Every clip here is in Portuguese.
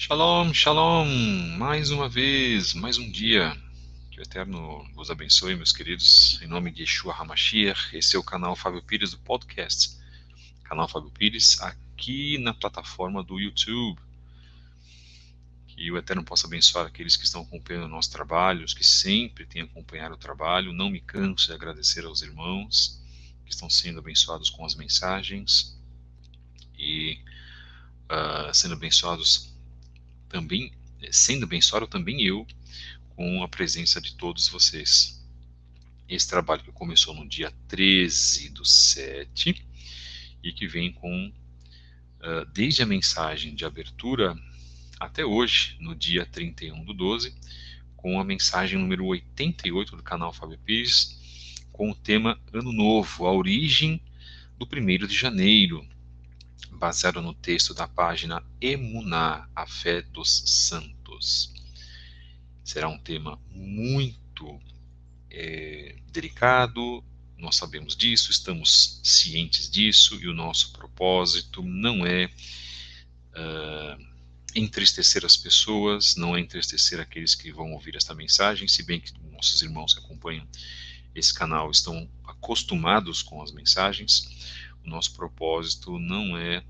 Shalom, shalom! Mais uma vez, mais um dia. Que o Eterno vos abençoe, meus queridos. Em nome de Yeshua HaMashiach, esse é o canal Fábio Pires do podcast. Canal Fábio Pires, aqui na plataforma do YouTube. Que o Eterno possa abençoar aqueles que estão acompanhando o nosso trabalho, os que sempre têm acompanhado o trabalho. Não me canso de agradecer aos irmãos que estão sendo abençoados com as mensagens e sendo abençoados também, sendo abençoado também eu, com a presença de todos vocês. Esse trabalho que começou no dia 13/7 e que vem com, desde a mensagem de abertura até hoje, no dia 31/12, com a mensagem número 88 do canal Fábio Pires, com o tema Ano Novo, a origem do 1º de janeiro, baseado no texto da página Emuná, a fé dos santos. Será um tema muito delicado, nós sabemos disso, estamos cientes disso, e o nosso propósito não é entristecer as pessoas, não é entristecer aqueles que vão ouvir esta mensagem, se bem que nossos irmãos que acompanham esse canal estão acostumados com as mensagens. O nosso propósito não é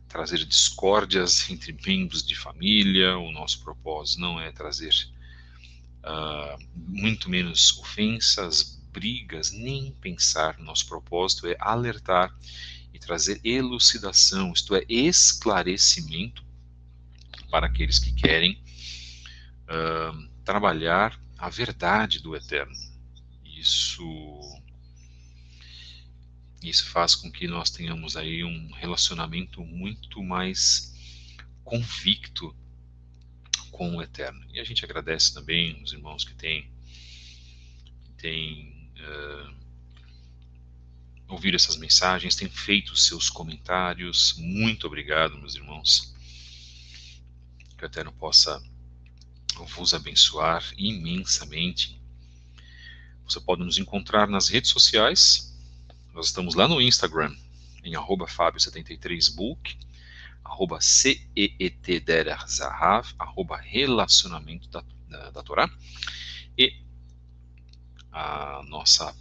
trazer discórdias entre membros de família, o nosso propósito não é trazer muito menos ofensas, brigas, nem pensar. Nosso propósito é alertar e trazer elucidação, isto é, esclarecimento para aqueles que querem trabalhar a verdade do Eterno. Isso faz com que nós tenhamos aí um relacionamento muito mais convicto com o Eterno. E a gente agradece também os irmãos que têm ouvido essas mensagens, têm feito os seus comentários. Muito obrigado, meus irmãos. Que o Eterno possa vos abençoar imensamente. Você pode nos encontrar nas redes sociais. Nós estamos lá no Instagram, em @fabio73book, @CEETDerzahav, @relacionamento da Torá, e a nossa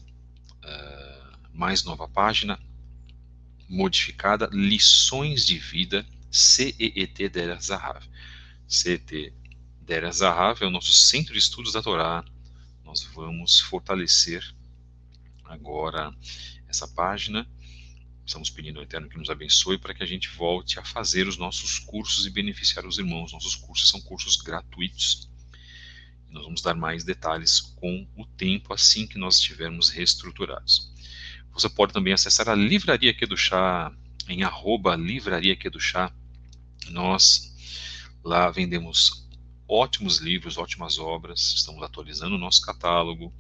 mais nova página modificada, Lições de Vida, CEET Derzahav. CET Derzahav é o nosso centro de estudos da Torá. Nós vamos fortalecer agora essa página. Estamos pedindo ao Eterno que nos abençoe para que a gente volte a fazer os nossos cursos e beneficiar os irmãos. Nossos cursos são cursos gratuitos. Nós vamos dar mais detalhes com o tempo, assim que nós estivermos reestruturados. Você pode também acessar a Livraria Kedushá, em @Livraria Kedushá. Nós lá vendemos ótimos livros, ótimas obras, estamos atualizando o nosso catálogo.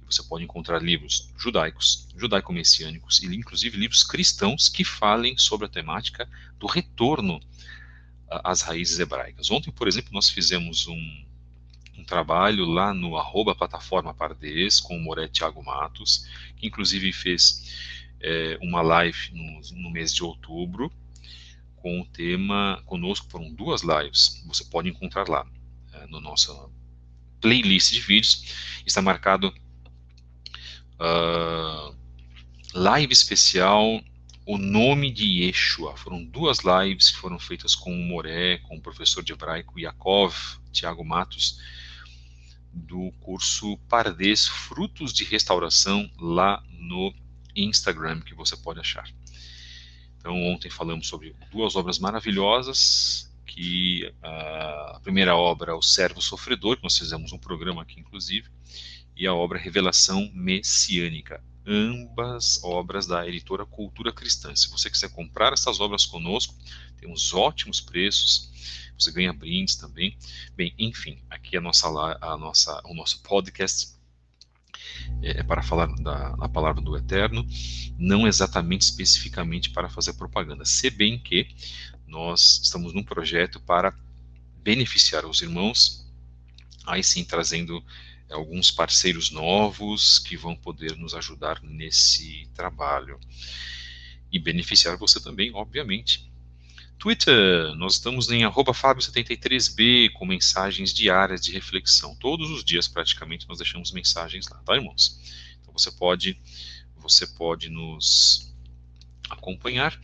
Você pode encontrar livros judaicos, judaico-messiânicos e inclusive livros cristãos que falem sobre a temática do retorno às raízes hebraicas. Ontem, por exemplo, nós fizemos um trabalho lá no @plataforma Pardes com o Moré Thiago Matos, que inclusive fez uma live no mês de outubro com o tema conosco. Foram 2 lives. Você pode encontrar lá no nossa playlist de vídeos. Está marcado live especial, o nome de Yeshua. Foram 2 lives que foram feitas com o Moré, com o professor de hebraico Yaakov, Thiago Matos, do curso Pardes Frutos de Restauração, lá no Instagram, que você pode achar. Então, ontem falamos sobre 2 obras maravilhosas, que a primeira obra, O Servo Sofredor, que nós fizemos um programa aqui, inclusive, e a obra Revelação Messiânica, ambas obras da editora Cultura Cristã. Se você quiser comprar essas obras conosco, temos ótimos preços, você ganha brindes também. Bem, enfim, aqui o nosso podcast é para falar da palavra do Eterno, não exatamente especificamente para fazer propaganda, se bem que nós estamos num projeto para beneficiar os irmãos, aí sim trazendo alguns parceiros novos que vão poder nos ajudar nesse trabalho e beneficiar você também, obviamente. Twitter, nós estamos em @fabio73b com mensagens diárias de reflexão. Todos os dias, praticamente, nós deixamos mensagens lá, tá, irmãos? Então você pode nos acompanhar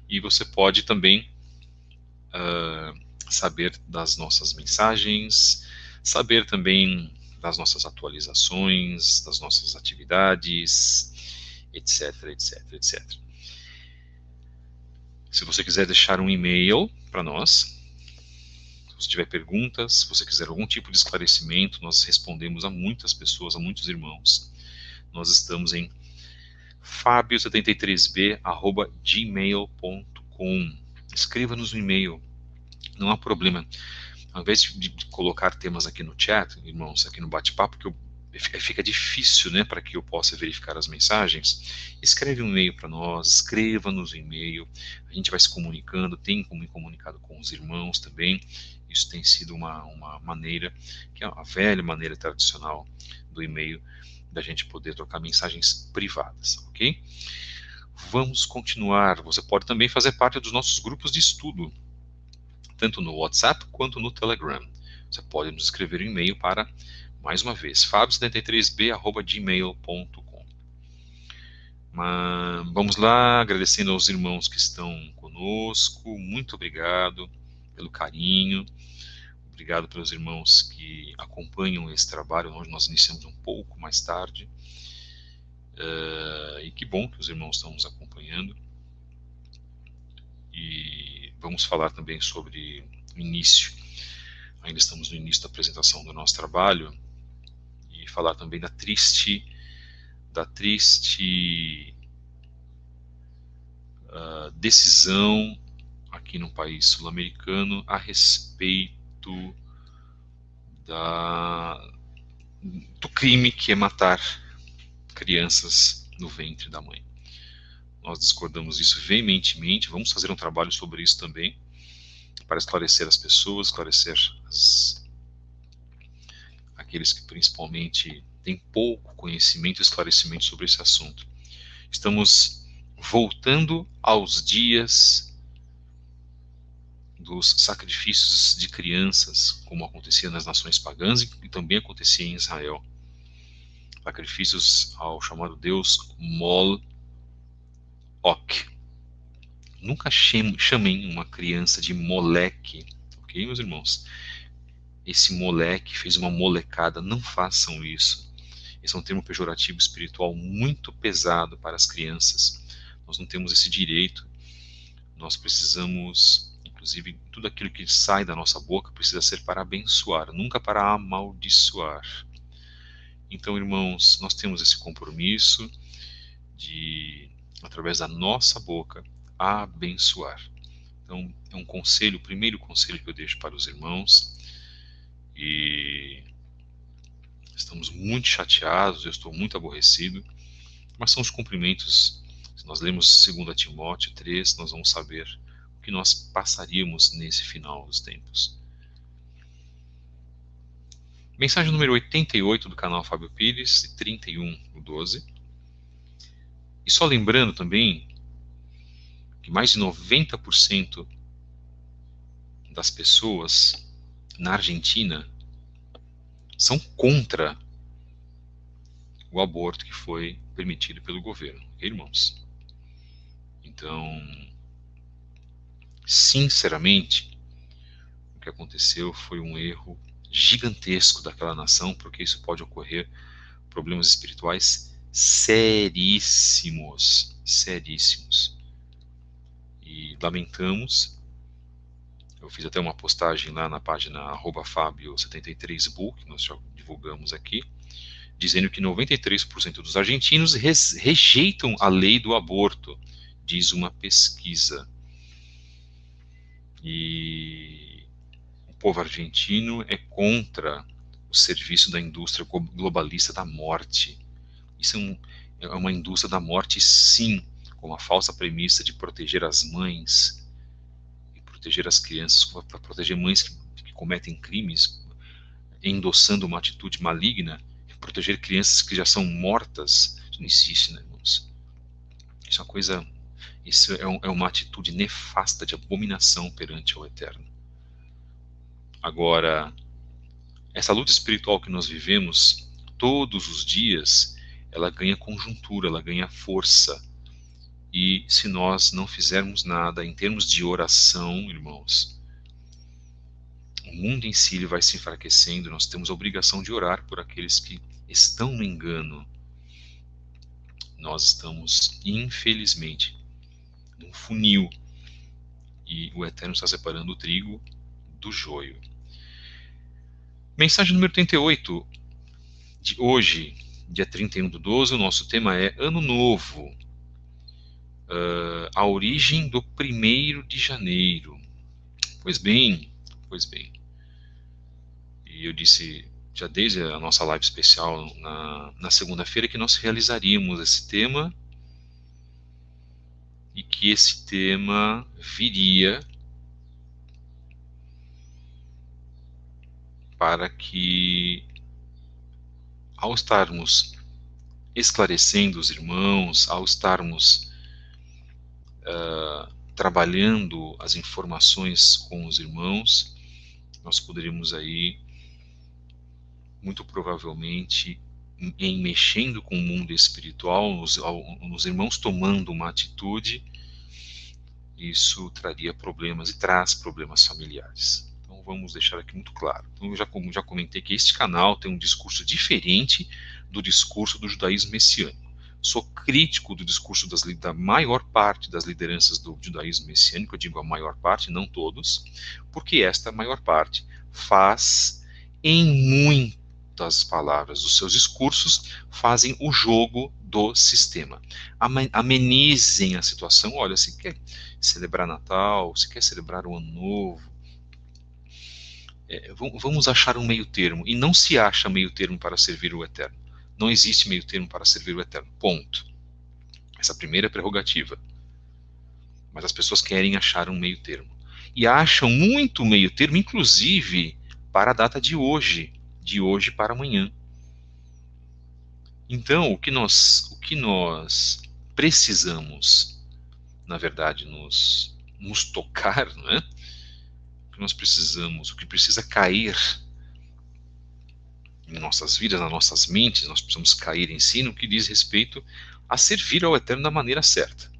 e você pode também saber das nossas mensagens, saber também das nossas atualizações, das nossas atividades, etc, etc, etc. Se você quiser deixar um e-mail para nós, se você tiver perguntas, se você quiser algum tipo de esclarecimento, nós respondemos a muitas pessoas, a muitos irmãos. Nós estamos em fabio73b@gmail.com. Escreva-nos no e-mail, não há problema. Ao invés de colocar temas aqui no chat, irmãos, aqui no bate-papo, que fica difícil, né, para que eu possa verificar as mensagens, escreve um e-mail para nós, escreva-nos um e-mail, a gente vai se comunicando, tem como me comunicado com os irmãos também. Isso tem sido uma maneira, que é a velha maneira tradicional do e-mail, da gente poder trocar mensagens privadas, ok? Vamos continuar. Você pode também fazer parte dos nossos grupos de estudo, tanto no WhatsApp quanto no Telegram. Você pode nos escrever um e-mail para, mais uma vez, fabio73b@gmail.com. Vamos lá, agradecendo aos irmãos que estão conosco, muito obrigado pelo carinho, obrigado pelos irmãos que acompanham esse trabalho, onde nós iniciamos um pouco mais tarde, e que bom que os irmãos estão nos acompanhando. E vamos falar também sobre o início, ainda estamos no início da apresentação do nosso trabalho, e falar também da triste decisão aqui no país sul-americano a respeito do crime que é matar crianças no ventre da mãe. Nós discordamos disso veementemente, vamos fazer um trabalho sobre isso também, para esclarecer as pessoas, esclarecer aqueles que principalmente têm pouco conhecimento e esclarecimento sobre esse assunto. Estamos voltando aos dias dos sacrifícios de crianças, como acontecia nas nações pagãs e também acontecia em Israel. Sacrifícios ao chamado deus Moloch. Nunca chamem uma criança de moleque, ok, meus irmãos? Esse moleque fez uma molecada, não façam isso. Esse é um termo pejorativo espiritual muito pesado para as crianças. Nós não temos esse direito. Nós precisamos, inclusive, tudo aquilo que sai da nossa boca precisa ser para abençoar, nunca para amaldiçoar. Então, irmãos, nós temos esse compromisso de, através da nossa boca, abençoar. Então, é um conselho, o primeiro conselho que eu deixo para os irmãos, e estamos muito chateados, eu estou muito aborrecido, mas são os cumprimentos. Se nós lemos 2 Timóteo 3, nós vamos saber o que nós passaríamos nesse final dos tempos. Mensagem número 88 do canal Fábio Pires, e 31/12. E só lembrando também que mais de 90% das pessoas na Argentina são contra o aborto que foi permitido pelo governo, ok, irmãos? Então, sinceramente, o que aconteceu foi um erro gigantesco daquela nação, porque isso pode ocorrer problemas espirituais seríssimos, seríssimos. E lamentamos. Eu fiz até uma postagem lá na página @fabio73bu, que nós já divulgamos aqui, dizendo que 93% dos argentinos rejeitam a lei do aborto, diz uma pesquisa. E o povo argentino é contra o serviço da indústria globalista da morte. Isso é uma indústria da morte, sim, com a falsa premissa de proteger as mães e proteger as crianças, para proteger mães que cometem crimes, endossando uma atitude maligna, proteger crianças que já são mortas. Isso não existe, né, irmãos? Isso é uma coisa Isso é uma atitude nefasta de abominação perante o Eterno. Agora, essa luta espiritual que nós vivemos todos os dias, ela ganha conjuntura, ela ganha força. E se nós não fizermos nada em termos de oração, irmãos, o mundo em si ele vai se enfraquecendo. Nós temos a obrigação de orar por aqueles que estão no engano. Nós estamos, infelizmente, num funil e o Eterno está separando o trigo do joio. Mensagem número 38 de hoje, dia 31/12, o nosso tema é Ano Novo. A origem do 1º de janeiro. Pois bem. E eu disse já desde a nossa live especial na segunda-feira que nós realizaríamos esse tema e que esse tema viria para que, ao estarmos esclarecendo os irmãos, ao estarmos trabalhando as informações com os irmãos, nós poderíamos aí, muito provavelmente, em mexendo com o mundo espiritual, os irmãos tomando uma atitude, isso traria problemas e traz problemas familiares. Então vamos deixar aqui muito claro. Então, eu já comentei que este canal tem um discurso diferente do discurso do judaísmo messiânico. Sou crítico do discurso da maior parte das lideranças do judaísmo messiânico, eu digo a maior parte, não todos, porque esta maior parte faz, em muitas palavras dos seus discursos, fazem o jogo do sistema. Amenizem a situação. Olha, se quer celebrar Natal, se quer celebrar o Ano Novo, vamos achar um meio termo. E não se acha meio termo para servir o Eterno. Não existe meio termo para servir o Eterno. Ponto. Essa é a primeira prerrogativa. Mas as pessoas querem achar um meio termo. E acham muito meio termo, inclusive para a data de hoje para amanhã. Então, o que nós precisamos, na verdade, nos tocar, não é? O que precisa cair em nossas vidas, nas nossas mentes, nós precisamos cair em si no que diz respeito a servir ao Eterno da maneira certa.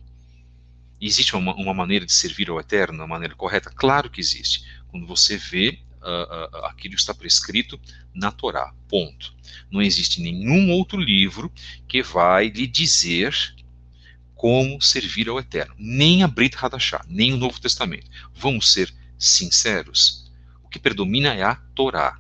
E existe uma maneira de servir ao Eterno, da maneira correta? Claro que existe. Quando você vê aquilo que está prescrito na Torá, ponto. Não existe nenhum outro livro que vai lhe dizer como servir ao Eterno. Nem a Brit Hadashah, nem o Novo Testamento. Vamos ser sinceros. O que predomina é a Torá.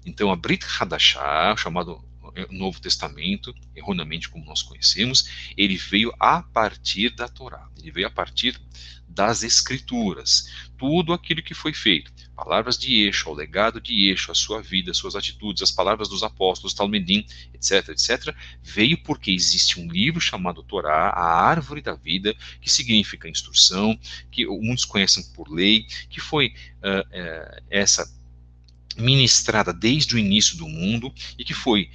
Então, a Brit Hadashah, chamado Novo Testamento, erroneamente como nós conhecemos, ele veio a partir da Torá, ele veio a partir das Escrituras. Tudo aquilo que foi feito, palavras de Yeshua, o legado de Yeshua, a sua vida, as suas atitudes, as palavras dos apóstolos, Talmedim, etc., etc., veio porque existe um livro chamado Torá, a árvore da vida, que significa instrução, que muitos conhecem por lei, que foi essa ministrada desde o início do mundo e que foi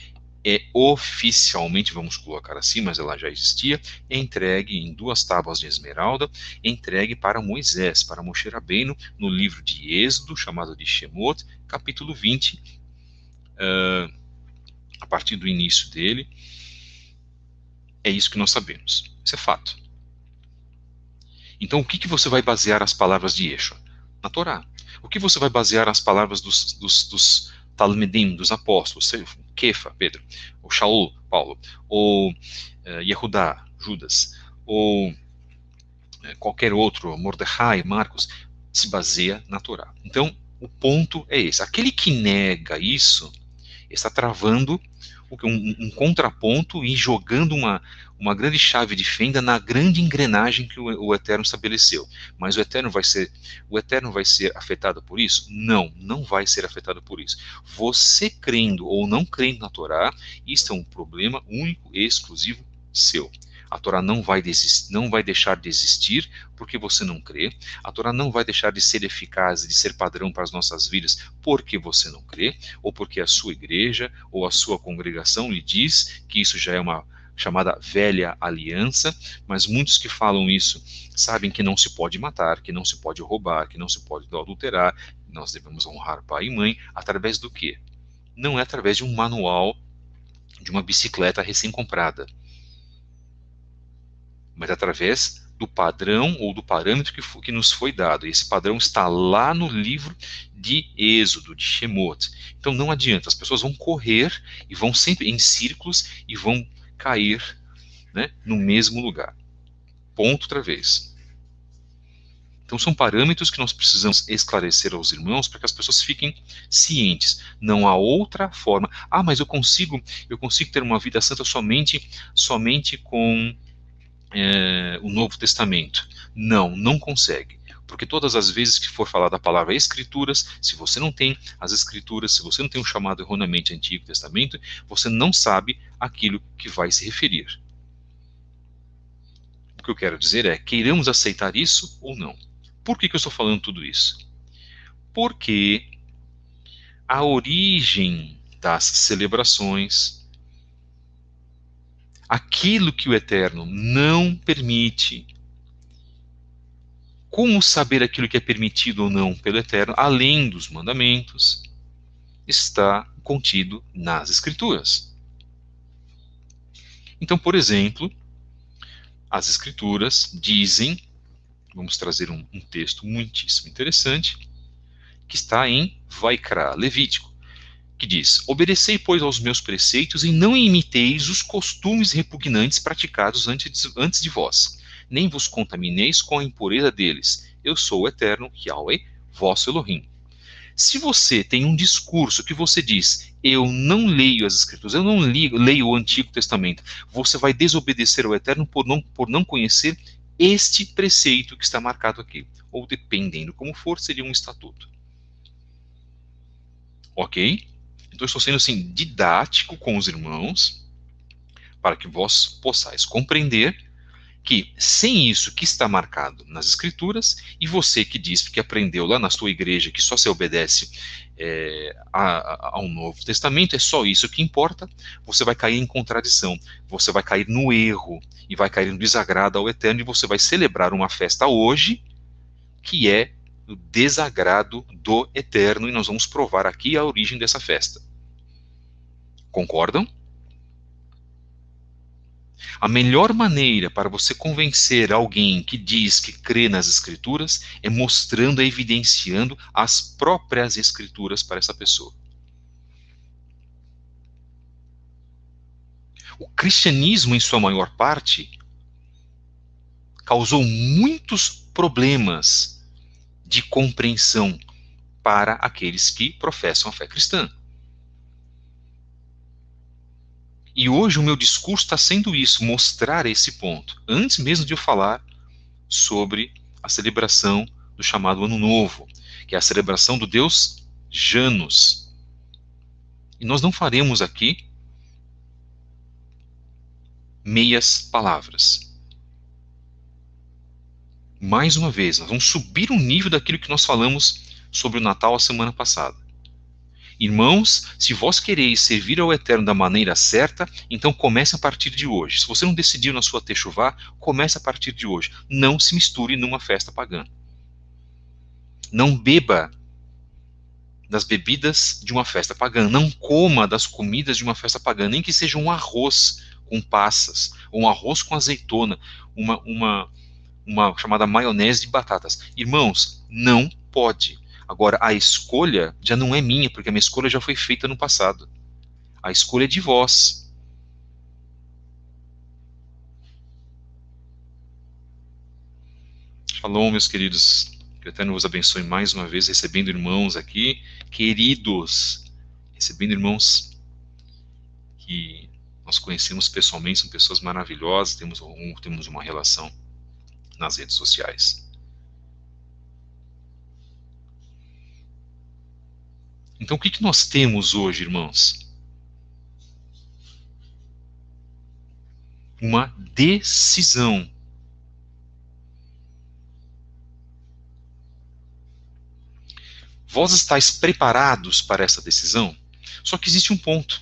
oficialmente, vamos colocar assim, mas ela já existia, entregue em 2 tábuas de esmeralda, entregue para Moisés, para Moshe Rabbeinu, no livro de Êxodo, chamado de Shemot, capítulo 20, a partir do início dele. É isso que nós sabemos, isso é fato. Então, o que você vai basear as palavras de Yeshua? Na Torá. O que você vai basear as palavras dos Talmidim, dos apóstolos, Kefa, Pedro, ou Shaul, Paulo, ou Yehudá, Judas, ou qualquer outro, Mordecai, Marcos, se baseia na Torá. Então, o ponto é esse. Aquele que nega isso está travando um contraponto e jogando uma grande chave de fenda na grande engrenagem que o Eterno estabeleceu. Mas o Eterno vai ser afetado por isso? Não vai ser afetado por isso. Você crendo ou não crendo na Torá, isso é um problema único e exclusivo seu. A Torá não vai deixar de existir porque você não crê. A Torá não vai deixar de ser eficaz e de ser padrão para as nossas vidas porque você não crê, ou porque a sua igreja ou a sua congregação lhe diz que isso já é uma chamada velha aliança, mas muitos que falam isso sabem que não se pode matar, que não se pode roubar, que não se pode adulterar, nós devemos honrar pai e mãe, através do quê? Não é através de um manual de uma bicicleta recém-comprada, mas através do padrão ou do parâmetro que nos foi dado. E esse padrão está lá no livro de Êxodo, de Shemot. Então não adianta, as pessoas vão correr e vão sempre em círculos e vão cair, né, no mesmo lugar. Ponto outra vez. Então são parâmetros que nós precisamos esclarecer aos irmãos para que as pessoas fiquem cientes. Não há outra forma. Ah, mas eu consigo ter uma vida santa somente com o Novo Testamento. Não, não consegue. Porque todas as vezes que for falar da palavra Escrituras, se você não tem as Escrituras, se você não tem um chamado erroneamente Antigo Testamento, você não sabe aquilo que vai se referir. O que eu quero dizer é, queiramos aceitar isso ou não. Por que eu estou falando tudo isso? Porque a origem das celebrações, aquilo que o Eterno não permite, como saber aquilo que é permitido ou não pelo Eterno, além dos mandamentos, está contido nas Escrituras. Então, por exemplo, as Escrituras dizem, vamos trazer um texto muitíssimo interessante, que está em Vaikra, Levítico, que diz: obedecei, pois, aos meus preceitos e não imiteis os costumes repugnantes praticados antes de vós, nem vos contamineis com a impureza deles. Eu sou o eterno Yahweh, vosso Elohim. Se você tem um discurso que você diz, eu não leio as Escrituras, eu não leio o Antigo Testamento, você vai desobedecer ao Eterno por não conhecer este preceito que está marcado aqui. Ou, dependendo como for, seria um estatuto. Ok? Então, eu estou sendo assim, didático com os irmãos, para que vós possais compreender que, sem isso que está marcado nas Escrituras, e você que diz que aprendeu lá na sua igreja que só se obedece ao Novo Testamento, é só isso que importa, você vai cair em contradição, você vai cair no erro, e vai cair no desagrado ao Eterno, e você vai celebrar uma festa hoje, que é o desagrado do Eterno, e nós vamos provar aqui a origem dessa festa. Concordam? A melhor maneira para você convencer alguém que diz que crê nas Escrituras é mostrando, evidenciando as próprias Escrituras para essa pessoa. O cristianismo, em sua maior parte, causou muitos problemas de compreensão para aqueles que professam a fé cristã. E hoje o meu discurso está sendo isso, mostrar esse ponto, antes mesmo de eu falar sobre a celebração do chamado Ano Novo, que é a celebração do Deus Janus. E nós não faremos aqui meias palavras. Mais uma vez, nós vamos subir o nível daquilo que nós falamos sobre o Natal a semana passada. Irmãos, se vós quereis servir ao Eterno da maneira certa, então comece a partir de hoje. Se você não decidiu na sua techuvá, comece a partir de hoje. Não se misture numa festa pagã. Não beba das bebidas de uma festa pagã. Não coma das comidas de uma festa pagã, nem que seja um arroz com passas, ou um arroz com azeitona, uma chamada maionese de batatas. Irmãos, não pode. Agora, a escolha já não é minha, porque a minha escolha já foi feita no passado. A escolha é de vós. Shalom, meus queridos. Que o Eterno vos abençoe mais uma vez, recebendo irmãos aqui, queridos, recebendo irmãos que nós conhecemos pessoalmente, são pessoas maravilhosas, temos uma relação nas redes sociais. Então, o que nós temos hoje, irmãos? Uma decisão. Vós estáis preparados para essa decisão? Só que existe um ponto.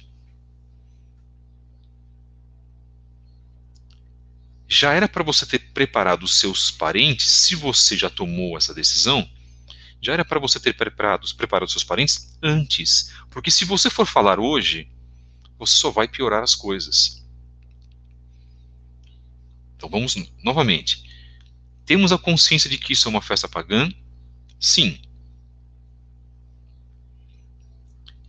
Já era para você ter preparado os seus parentes, se você já tomou essa decisão, já era para você ter preparado os seus parentes antes. Porque se você for falar hoje, você só vai piorar as coisas. Então vamos novamente. Temos a consciência de que isso é uma festa pagã? Sim.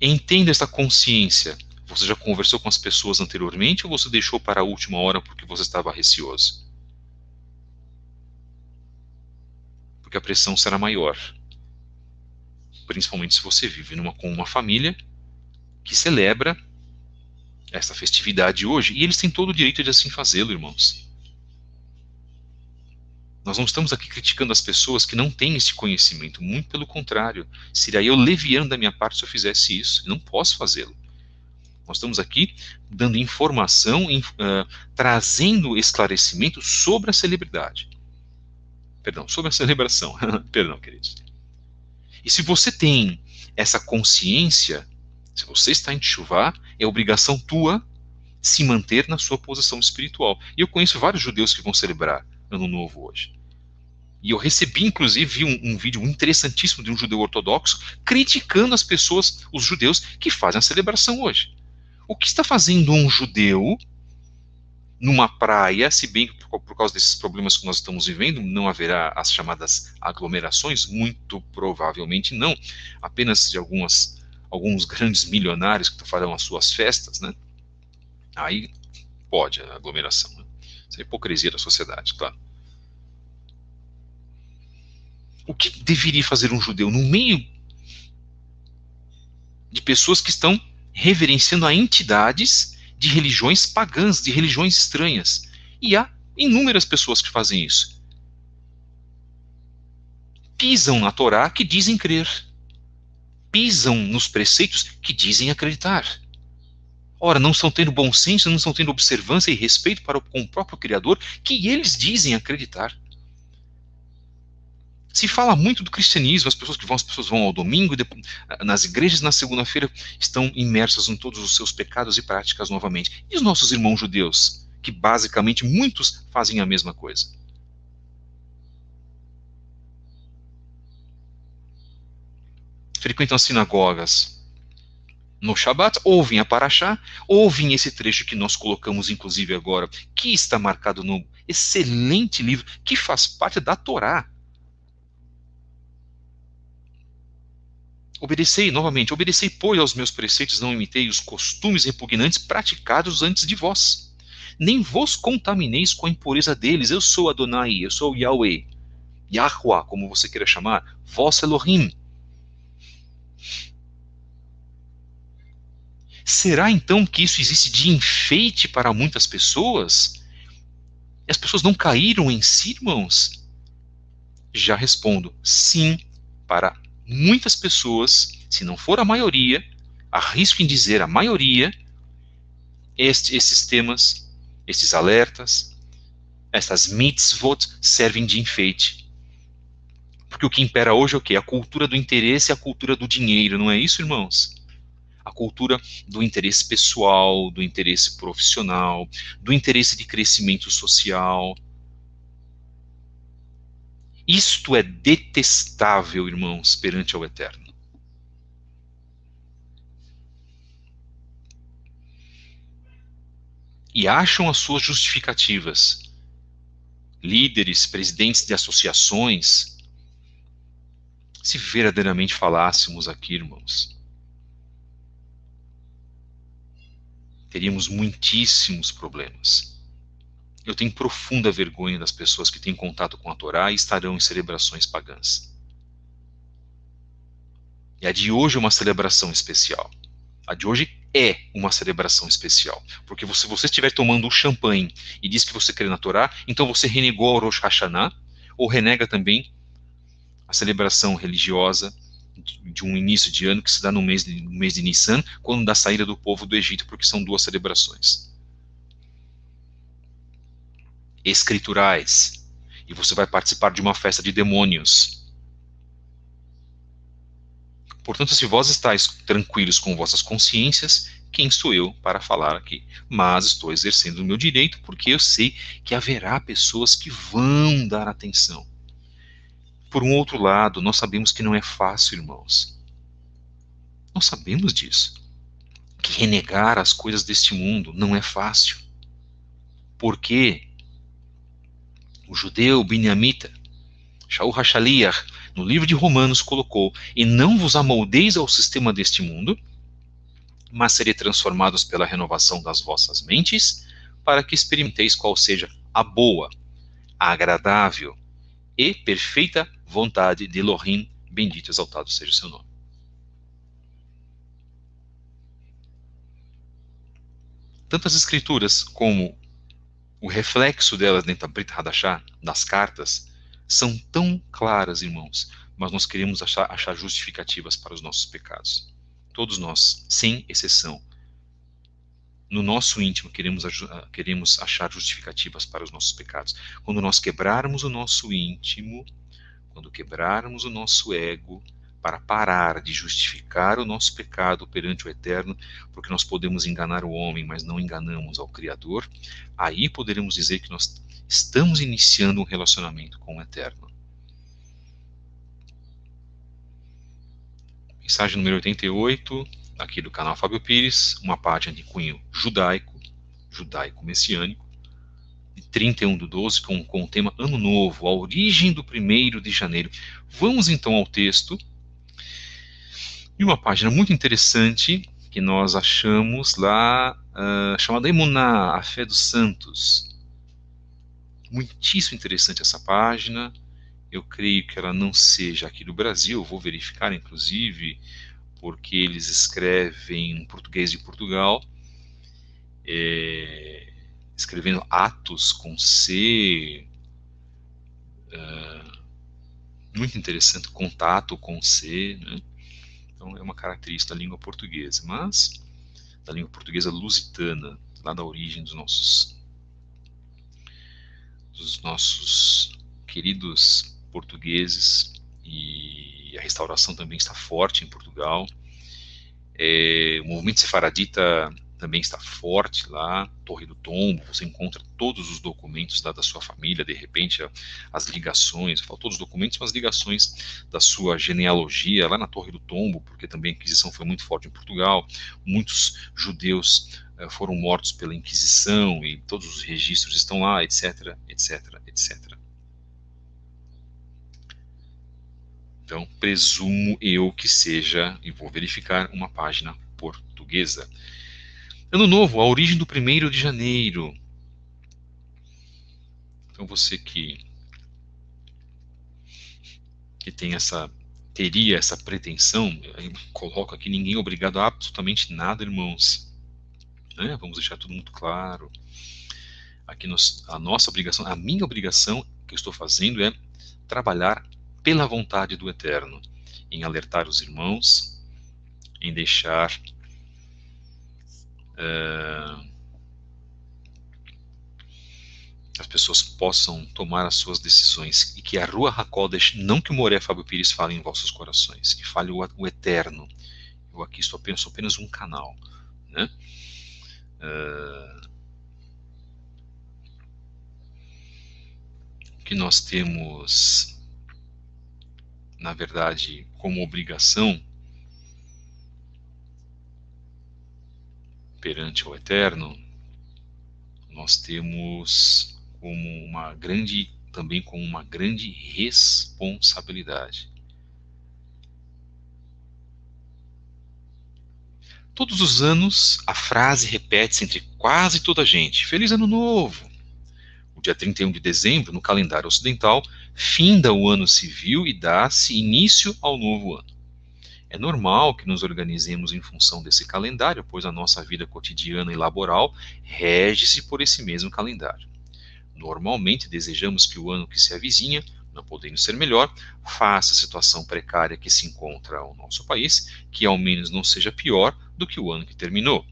Entenda essa consciência. Você já conversou com as pessoas anteriormente ou você deixou para a última hora porque você estava receoso? Porque a pressão será maior. Principalmente se você vive com uma família que celebra essa festividade hoje. E eles têm todo o direito de assim fazê-lo, irmãos. Nós não estamos aqui criticando as pessoas que não têm esse conhecimento. Muito pelo contrário. Seria eu leviano da minha parte se eu fizesse isso. Eu não posso fazê-lo. Nós estamos aqui dando informação, trazendo esclarecimento sobre a celebridade. Perdão, sobre a celebração. Perdão, queridos. E se você tem essa consciência, se você está em Teshuvá, é obrigação tua se manter na sua posição espiritual. E eu conheço vários judeus que vão celebrar Ano Novo hoje. E eu recebi, inclusive, um vídeo interessantíssimo de um judeu ortodoxo criticando as pessoas, os judeus, que fazem a celebração hoje. O que está fazendo um judeu numa praia, se bem que por causa desses problemas que nós estamos vivendo, não haverá as chamadas aglomerações? Muito provavelmente não. Apenas de alguns grandes milionários que farão as suas festas, né? Aí pode a aglomeração. Né? Isso é a hipocrisia da sociedade, claro. O que deveria fazer um judeu no meio de pessoas que estão reverenciando a entidades de religiões pagãs, de religiões estranhas? E há inúmeras pessoas que fazem isso. Pisam na Torá que dizem crer. Pisam nos preceitos que dizem acreditar. Ora, não estão tendo bom senso, não estão tendo observância e respeito com o próprio Criador, que eles dizem acreditar. Se fala muito do cristianismo, as pessoas vão ao domingo, nas igrejas na segunda-feira estão imersas em todos os seus pecados e práticas novamente. E os nossos irmãos judeus, que basicamente muitos fazem a mesma coisa? Frequentam as sinagogas no Shabat, ouvem a Parashá, ouvem esse trecho que nós colocamos inclusive agora, que está marcado no excelente livro, que faz parte da Torá. Obedecei, pois, aos meus preceitos, não imitei os costumes repugnantes praticados antes de vós. Nem vos contamineis com a impureza deles. Eu sou Adonai, eu sou Yahweh. Yahuwah, como você queira chamar. Vós Elohim. Será então que isso existe de enfeite para muitas pessoas? E as pessoas não caíram em si, irmãos? Já respondo, sim, para muitas pessoas, se não for a maioria, arrisco em dizer a maioria, esses temas, esses alertas, essas mitzvot servem de enfeite. Porque o que impera hoje é o quê? A cultura do interesse e a cultura do dinheiro, não é isso, irmãos? A cultura do interesse pessoal, do interesse profissional, do interesse de crescimento social. Isto é detestável, irmãos, perante ao Eterno. E acham as suas justificativas. Líderes, presidentes de associações. Se verdadeiramente falássemos aqui, irmãos, teríamos muitíssimos problemas. Eu tenho profunda vergonha das pessoas que têm contato com a Torá e estarão em celebrações pagãs. E a de hoje é uma celebração especial. A de hoje é uma celebração especial. Porque se você estiver tomando o champanhe e diz que você crê na Torá, então você renegou o Rosh Hashanah, ou renega também a celebração religiosa de um início de ano que se dá no mês de Nissan, quando da saída do povo do Egito, porque são duas celebrações escriturais. E você vai participar de uma festa de demônios. Portanto, se vós estáis tranquilos com vossas consciências, quem sou eu para falar aqui? Mas estou exercendo o meu direito porque eu sei que haverá pessoas que vão dar atenção. Por um outro lado, nós sabemos que não é fácil, irmãos. Nós sabemos disso. Que renegar as coisas deste mundo não é fácil. Porque o judeu Binhamita, Shaul HaShaliach, no livro de Romanos colocou: e não vos amoldeis ao sistema deste mundo, mas serei transformados pela renovação das vossas mentes, para que experimenteis qual seja a boa, a agradável e perfeita vontade de Elohim, bendito e exaltado seja o seu nome. Tanto as escrituras como o reflexo delas dentro da Brit Hadashah, das cartas, são tão claras, irmãos, mas nós queremos achar justificativas para os nossos pecados. Todos nós, sem exceção, no nosso íntimo queremos achar justificativas para os nossos pecados. Quando nós quebrarmos o nosso íntimo, quando quebrarmos o nosso ego, para parar de justificar o nosso pecado perante o Eterno, porque nós podemos enganar o homem, mas não enganamos ao Criador, aí poderemos dizer que nós estamos iniciando um relacionamento com o Eterno. Mensagem número 88, aqui do canal Fábio Pires, uma página de cunho judaico-messiânico, 31/12, com o tema Ano Novo, a origem do 1º de janeiro. Vamos então ao texto. E uma página muito interessante que nós achamos lá, chamada Emuná, a Fé dos Santos. Muitíssimo interessante essa página. Eu creio que ela não seja aqui do Brasil, eu vou verificar, inclusive, porque eles escrevem em português de Portugal, escrevendo Atos com C, muito interessante, contato com C, né? Então é uma característica da língua portuguesa, mas da língua portuguesa lusitana, lá da origem dos nossos queridos portugueses, e a restauração também está forte em Portugal. O movimento sefaradita também está forte lá, Torre do Tombo, você encontra todos os documentos da sua família, de repente as ligações, eu falo todos os documentos, mas as ligações da sua genealogia lá na Torre do Tombo, porque também a Inquisição foi muito forte em Portugal, muitos judeus foram mortos pela Inquisição e todos os registros estão lá, etc, etc, etc. Então, presumo eu que seja, e vou verificar, uma página portuguesa. Ano Novo, a origem do 1º de janeiro. Então você que teria essa pretensão, eu coloco aqui, ninguém é obrigado a absolutamente nada, irmãos. Né? Vamos deixar tudo muito claro. Aqui a nossa obrigação, a minha obrigação que eu estou fazendo é trabalhar pela vontade do Eterno, em alertar os irmãos, em deixar as pessoas possam tomar as suas decisões, e que a Rua HaKodesh, não que o Moré Fábio Pires fale em vossos corações, que fale o Eterno. Eu aqui sou apenas um canal, né? Que nós temos, na verdade, como obrigação perante o Eterno, nós temos também como uma grande responsabilidade. Todos os anos, a frase repete-se entre quase toda a gente: Feliz Ano Novo! O dia 31 de dezembro, no calendário ocidental, finda o ano civil e dá-se início ao novo ano. É normal que nos organizemos em função desse calendário, pois a nossa vida cotidiana e laboral rege-se por esse mesmo calendário. Normalmente desejamos que o ano que se avizinha, não podendo ser melhor, faça a situação precária que se encontra o nosso país, que ao menos não seja pior do que o ano que terminou.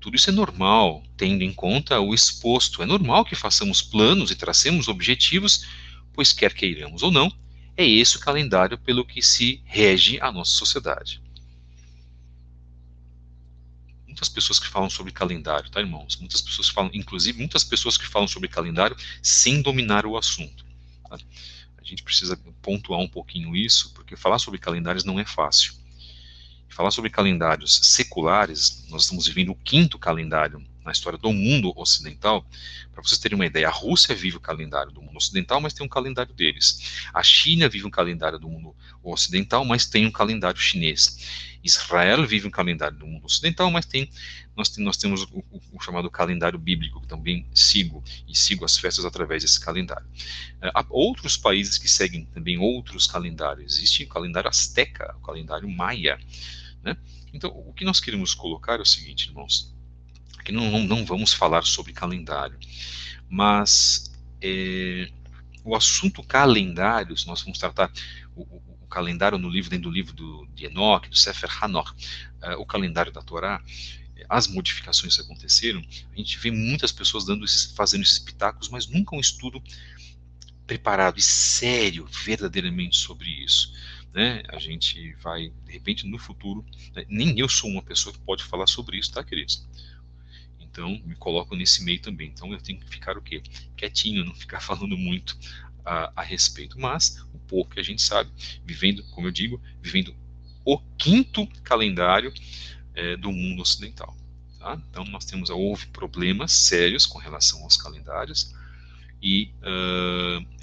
Tudo isso é normal, tendo em conta o exposto. É normal que façamos planos e tracemos objetivos, pois quer queiramos ou não, é esse o calendário pelo que se rege a nossa sociedade. muitas pessoas que falam sobre calendário, tá, irmãos? Muitas pessoas que falam, inclusive muitas pessoas que falam sobre calendário sem dominar o assunto. Tá? A gente precisa pontuar um pouquinho isso, porque falar sobre calendários não é fácil. Falar sobre calendários seculares, nós estamos vivendo o 5º calendário na história do mundo ocidental. Para vocês terem uma ideia, a Rússia vive o calendário do mundo ocidental, mas tem um calendário deles. A China vive um calendário do mundo ocidental, mas tem um calendário chinês. Israel vive um calendário do mundo ocidental, mas nós temos o chamado calendário bíblico, que também sigo as festas através desse calendário. Há outros países que seguem também outros calendários. Existe o calendário asteca, o calendário maia. Né? Então, o que nós queremos colocar é o seguinte, irmãos, aqui não vamos falar sobre calendário, mas o assunto calendários, nós vamos tratar o calendário dentro do livro de Enoque, do Sefer Hanoch, o calendário da Torá, as modificações que aconteceram, a gente vê muitas pessoas fazendo esses pitacos, mas nunca um estudo preparado e sério, verdadeiramente, sobre isso. Né? A gente vai, de repente, no futuro, né? Nem eu sou uma pessoa que pode falar sobre isso, tá, queridos? Então, me coloco nesse meio também. Então, eu tenho que ficar o quê? Quietinho, não ficar falando muito a respeito. Mas, o pouco que a gente sabe, vivendo, como eu digo, vivendo o 5º calendário do mundo ocidental. Tá? Então, houve problemas sérios com relação aos calendários, e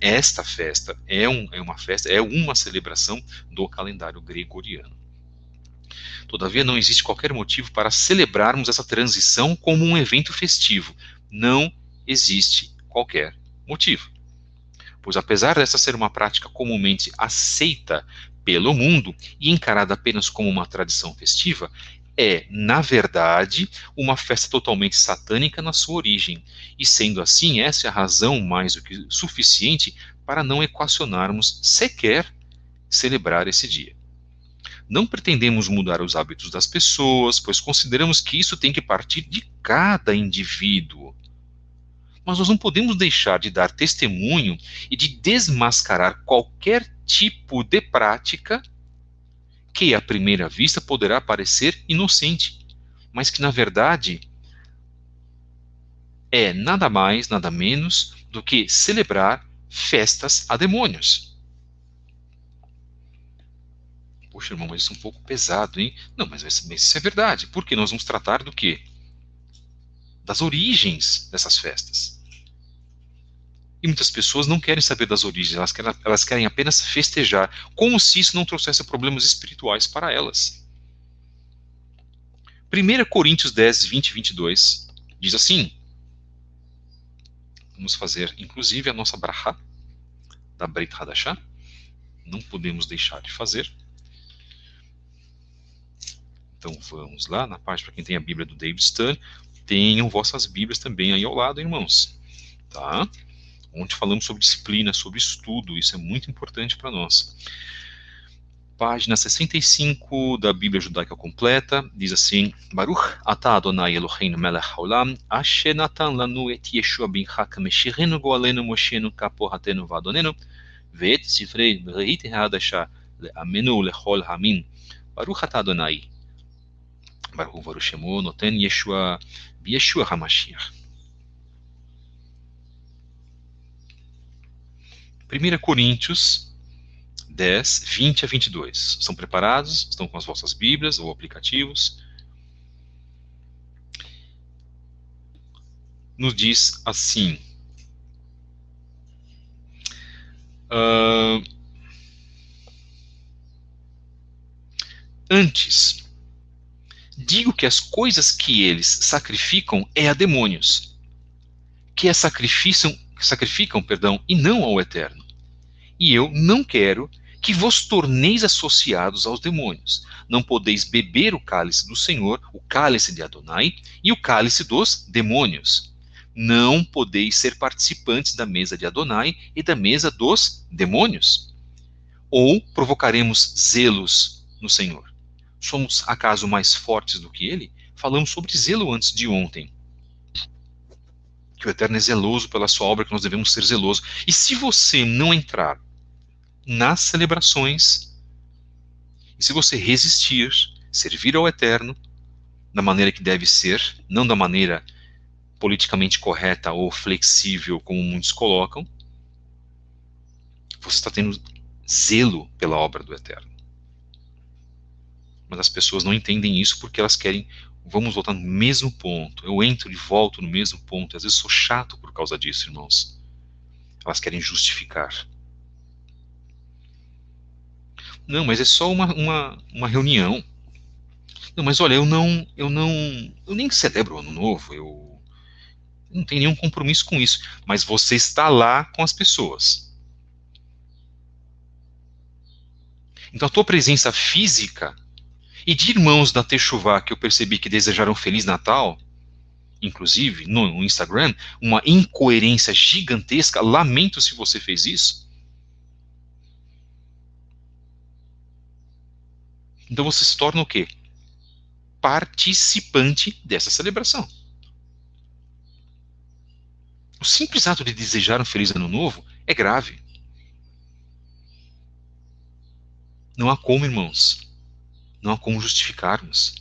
esta festa é uma celebração do calendário gregoriano. Todavia, não existe qualquer motivo para celebrarmos essa transição como um evento festivo. Não existe qualquer motivo. Pois, apesar dessa ser uma prática comumente aceita pelo mundo e encarada apenas como uma tradição festiva, é, na verdade, uma festa totalmente satânica na sua origem, e sendo assim, essa é a razão mais do que suficiente para não equacionarmos sequer celebrar esse dia. Não pretendemos mudar os hábitos das pessoas, pois consideramos que isso tem que partir de cada indivíduo. Mas nós não podemos deixar de dar testemunho e de desmascarar qualquer tipo de prática que à primeira vista poderá parecer inocente, mas que na verdade é nada mais, nada menos do que celebrar festas a demônios. Poxa, irmão, mas isso é um pouco pesado, hein? Não, mas isso é verdade, porque nós vamos tratar do quê? Das origens dessas festas. E muitas pessoas não querem saber das origens, elas querem apenas festejar, como se isso não trouxesse problemas espirituais para elas. 1 Coríntios 10, 20 e 22 diz assim, vamos fazer inclusive a nossa brachá da Brit Hadashah, não podemos deixar de fazer. Então vamos lá na parte, para quem tem a Bíblia do David Stern, tenham vossas Bíblias também aí ao lado, irmãos. Tá? Onde falamos sobre disciplina, sobre estudo, isso é muito importante para nós. Página 65 da Bíblia Judaica Completa, diz assim, Baruch atah Adonai Eloheinu melech haolam, asher natan lanu et Yeshua bincha kameshirenu goalenu moshenu kapohatenu vadonenu, ואת ספרי ברית החדשה לעמנו לכל המין. ברוך אתה אדוני, ברוך הוא ברוך שמו, נותן ישוע בישוע המשיח. 1 Coríntios 10, 20 a 22. Estão preparados? Estão com as vossas Bíblias ou aplicativos? Nos diz assim, antes, digo que as coisas que eles sacrificam é a demônios, que sacrificam, e não ao Eterno. E eu não quero que vos torneis associados aos demônios. Não podeis beber o cálice do Senhor, o cálice de Adonai, e o cálice dos demônios. Não podeis ser participantes da mesa de Adonai e da mesa dos demônios. Ou provocaremos zelos no Senhor? Somos acaso mais fortes do que ele? Falamos sobre zelo antes de ontem. Que o Eterno é zeloso pela sua obra, que nós devemos ser zelosos. E se você não entrar nas celebrações, e se você resistir, servir ao Eterno, da maneira que deve ser, não da maneira politicamente correta ou flexível, como muitos colocam, você está tendo zelo pela obra do Eterno. Mas as pessoas não entendem isso porque elas querem, vamos voltar no mesmo ponto. Eu entro e volto no mesmo ponto. Às vezes sou chato por causa disso, irmãos. Elas querem justificar. Não, mas é só uma reunião. Não, mas olha, eu nem celebro o Ano Novo, eu não tenho nenhum compromisso com isso. Mas você está lá com as pessoas. Então a tua presença física e de irmãos da Techuvá que eu percebi que desejaram Feliz Natal, inclusive no Instagram, uma incoerência gigantesca. Lamento se você fez isso. Então você se torna o quê? Participante dessa celebração. O simples ato de desejar um feliz ano novo é grave. Não há como, irmãos. Não há como justificarmos.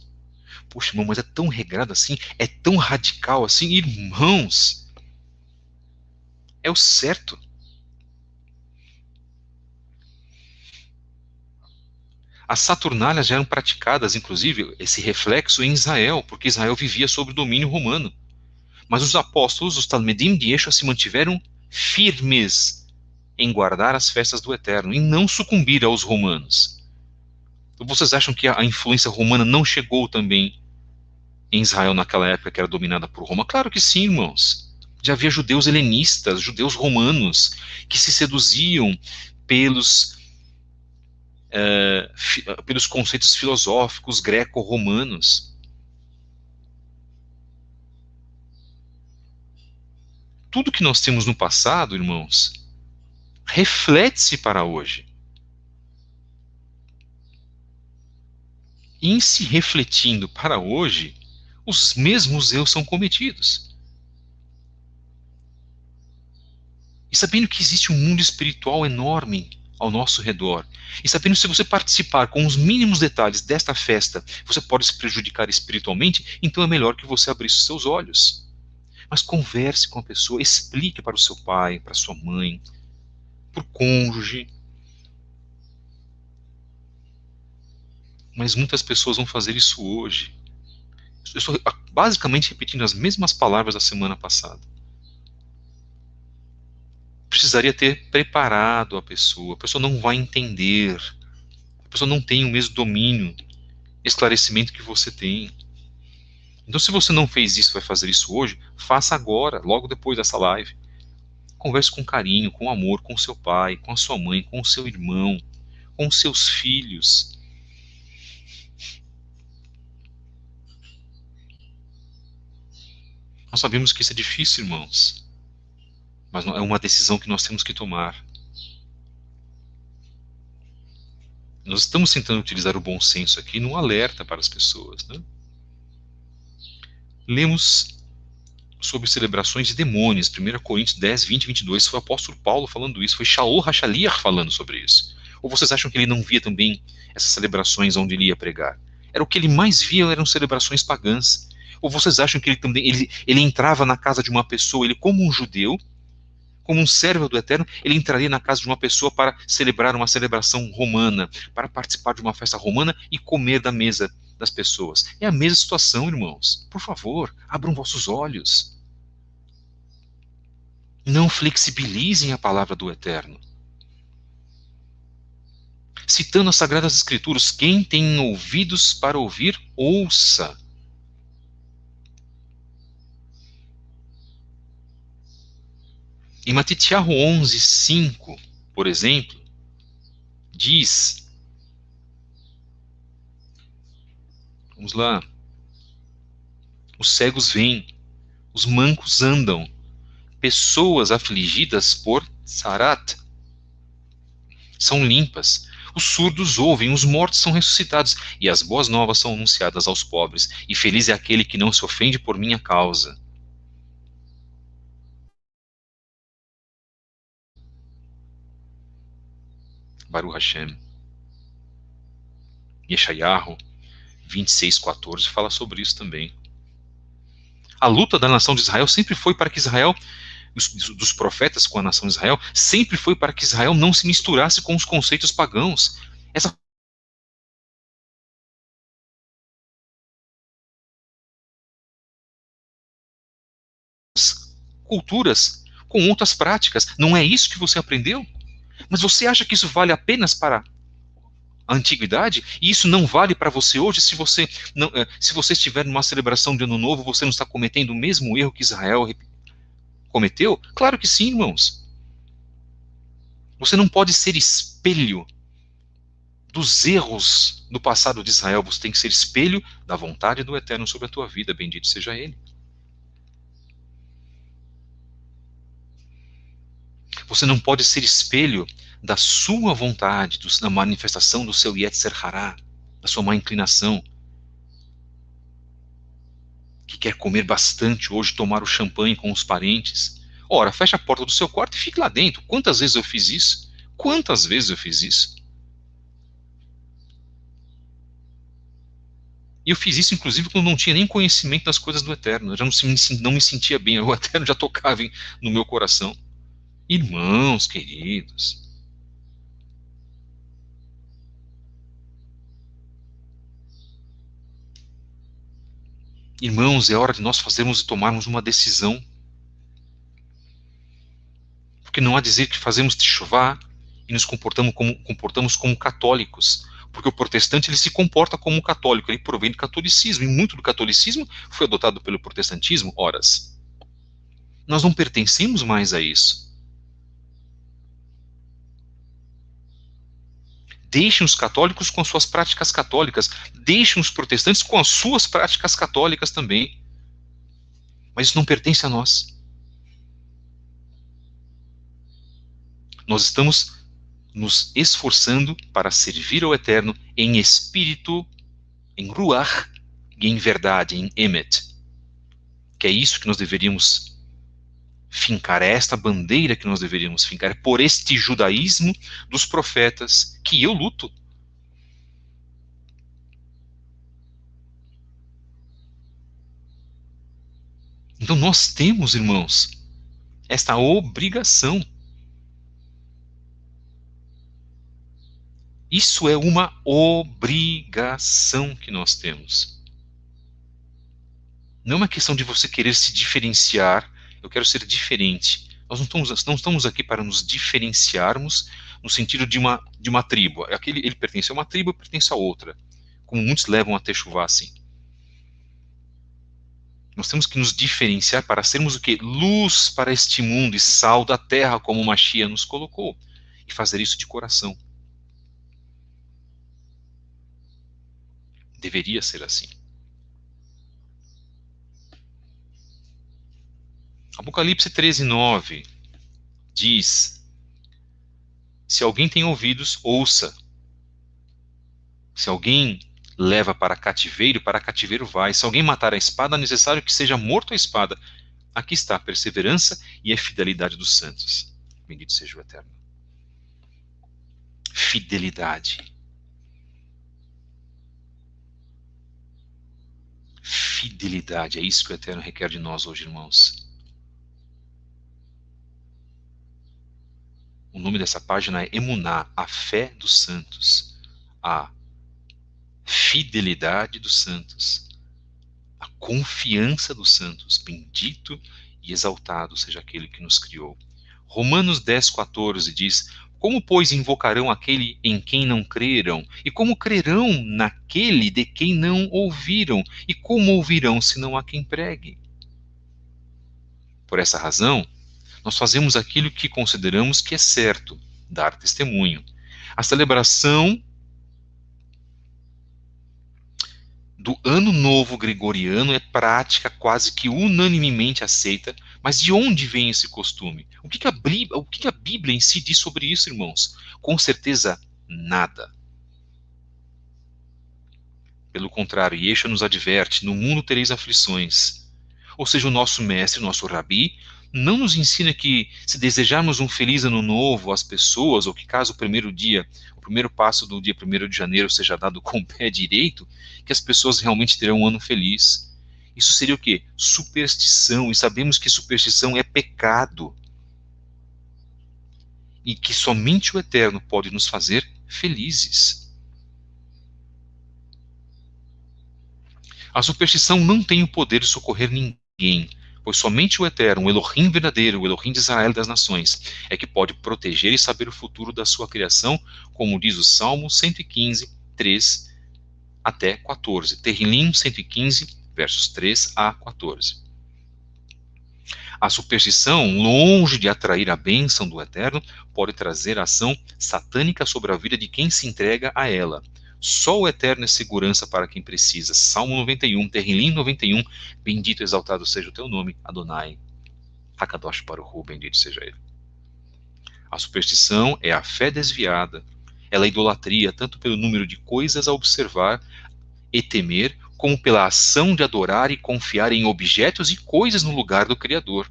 Poxa, irmão, mas é tão regrado assim, é tão radical assim, irmãos. É o certo. As Saturnálias já eram praticadas, inclusive, esse reflexo em Israel, porque Israel vivia sob o domínio romano. Mas os apóstolos, os Talmidim de Yeshua, se mantiveram firmes em guardar as festas do Eterno, em não sucumbir aos romanos. Então, vocês acham que a influência romana não chegou também em Israel naquela época que era dominada por Roma? Claro que sim, irmãos. Já havia judeus helenistas, judeus romanos, que se seduziam pelos, pelos conceitos filosóficos greco-romanos. Tudo que nós temos no passado, irmãos, reflete-se para hoje. E em se refletindo para hoje, os mesmos erros são cometidos. E sabendo que existe um mundo espiritual enorme ao nosso redor, e sabendo que se você participar com os mínimos detalhes desta festa, você pode se prejudicar espiritualmente, então é melhor que você abrisse os seus olhos. Mas converse com a pessoa, explique para o seu pai, para a sua mãe, para o cônjuge. Mas muitas pessoas vão fazer isso hoje. Eu estou basicamente repetindo as mesmas palavras da semana passada. Precisaria ter preparado a pessoa não vai entender, a pessoa não tem o mesmo domínio, esclarecimento que você tem. Então, se você não fez isso, vai fazer isso hoje, faça agora, logo depois dessa live. Converse com carinho, com amor, com seu pai, com a sua mãe, com o seu irmão, com os seus filhos. Nós sabemos que isso é difícil, irmãos, mas é uma decisão que nós temos que tomar. Nós estamos tentando utilizar o bom senso aqui num alerta para as pessoas, né? Lemos sobre celebrações de demônios, 1 Coríntios 10, 20 e 22, foi o apóstolo Paulo falando isso, foi Shaul Hachaliah falando sobre isso. Ou vocês acham que ele não via também essas celebrações onde ele ia pregar? Era o que ele mais via, eram celebrações pagãs. Ou vocês acham que ele também, ele entrava na casa de uma pessoa, ele como um judeu, como um servo do Eterno, ele entraria na casa de uma pessoa para celebrar uma celebração romana, para participar de uma festa romana e comer da mesa das pessoas. É a mesma situação, irmãos. Por favor, abram vossos olhos. Não flexibilizem a palavra do Eterno. Citando as Sagradas Escrituras, quem tem ouvidos para ouvir, ouça. Em Matitiahu 11:5, por exemplo, diz, vamos lá, os cegos veem, os mancos andam, pessoas afligidas por Sarat são limpas, os surdos ouvem, os mortos são ressuscitados, e as boas novas são anunciadas aos pobres, e feliz é aquele que não se ofende por minha causa. Baruch Hashem. Yeshayahu 26:14 fala sobre isso também. A luta da nação de Israel sempre foi para que Israel, dos profetas com a nação de Israel, sempre foi para que Israel não se misturasse com os conceitos pagãos. Essas culturas com outras práticas. Não é isso que você aprendeu? Mas você acha que isso vale apenas para a antiguidade? E isso não vale para você hoje? Se você não, se você estiver numa celebração de Ano Novo, você não está cometendo o mesmo erro que Israel cometeu? Claro que sim, irmãos. Você não pode ser espelho dos erros do passado de Israel. Você tem que ser espelho da vontade do Eterno sobre a tua vida. Bendito seja Ele. Você não pode ser espelho da sua vontade, da manifestação do seu Yetzer Hará, da sua má inclinação, que quer comer bastante hoje, tomar o champanhe com os parentes. Ora, fecha a porta do seu quarto e fique lá dentro. Quantas vezes eu fiz isso? Quantas vezes eu fiz isso? E eu fiz isso, inclusive, quando não tinha nem conhecimento das coisas do Eterno. Eu já não me sentia bem. O Eterno já tocava no meu coração. Irmãos queridos, irmãos, é hora de nós fazermos e tomarmos uma decisão. Porque não há dizer que fazemos teshuvá e nos comportamos como católicos. Porque o protestante ele se comporta como um católico, ele provém do catolicismo, e muito do catolicismo foi adotado pelo protestantismo. Horas, nós não pertencemos mais a isso. Deixem os católicos com as suas práticas católicas, deixem os protestantes com as suas práticas católicas também. Mas isso não pertence a nós. Nós estamos nos esforçando para servir ao Eterno em espírito, em ruach, e em verdade, em emet. Que é isso que nós deveríamos fincar, é esta bandeira que nós deveríamos fincar, por este judaísmo dos profetas que eu luto. Então nós temos, irmãos, esta obrigação. Isso é uma obrigação que nós temos. Não é uma questão de você querer se diferenciar, eu quero ser diferente. Nós não estamos aqui para nos diferenciarmos no sentido de uma tribo. Ele pertence a uma tribo, pertence a outra. Como muitos levam a techuvá assim. Nós temos que nos diferenciar para sermos o quê? Luz para este mundo e sal da terra, como o Mashiach nos colocou. E fazer isso de coração. Deveria ser assim. Apocalipse 13:9 diz: se alguém tem ouvidos, ouça. Se alguém leva para cativeiro vai. Se alguém matar a espada, é necessário que seja morto a espada. Aqui está a perseverança e a fidelidade dos santos. Bendito seja o Eterno. Fidelidade. Fidelidade, é isso que o Eterno requer de nós hoje, irmãos. O nome dessa página é Emuná, a fé dos santos, a fidelidade dos santos, a confiança dos santos. Bendito e exaltado seja aquele que nos criou. Romanos 10:14 diz: como, pois, invocarão aquele em quem não creram? E como crerão naquele de quem não ouviram? E como ouvirão se não há quem pregue? Por essa razão, nós fazemos aquilo que consideramos que é certo, dar testemunho. A celebração do Ano Novo Gregoriano é prática quase que unanimemente aceita, mas de onde vem esse costume? O que a Bíblia em si diz sobre isso, irmãos? Com certeza, nada. Pelo contrário, Yeshua nos adverte, no mundo tereis aflições. Ou seja, o nosso mestre, o nosso rabi, não nos ensina que se desejarmos um feliz ano novo às pessoas, ou que caso o primeiro passo do dia 1º de janeiro seja dado com o pé direito, que as pessoas realmente terão um ano feliz. Isso seria o quê? Superstição, e sabemos que superstição é pecado. E que somente o Eterno pode nos fazer felizes. A superstição não tem o poder de socorrer ninguém, pois somente o Eterno, o Elohim verdadeiro, o Elohim de Israel das nações, é que pode proteger e saber o futuro da sua criação, como diz o Salmo 115, 3 até 14. Terrilim 115, versos 3 a 14. A superstição, longe de atrair a bênção do Eterno, pode trazer ação satânica sobre a vida de quem se entrega a ela. Só o Eterno é segurança para quem precisa. Salmo 91, Terrilim 91, bendito e exaltado seja o teu nome, Adonai. Hakadosh Baruch Hu, bendito seja ele. A superstição é a fé desviada. Ela é idolatria, tanto pelo número de coisas a observar e temer, como pela ação de adorar e confiar em objetos e coisas no lugar do Criador.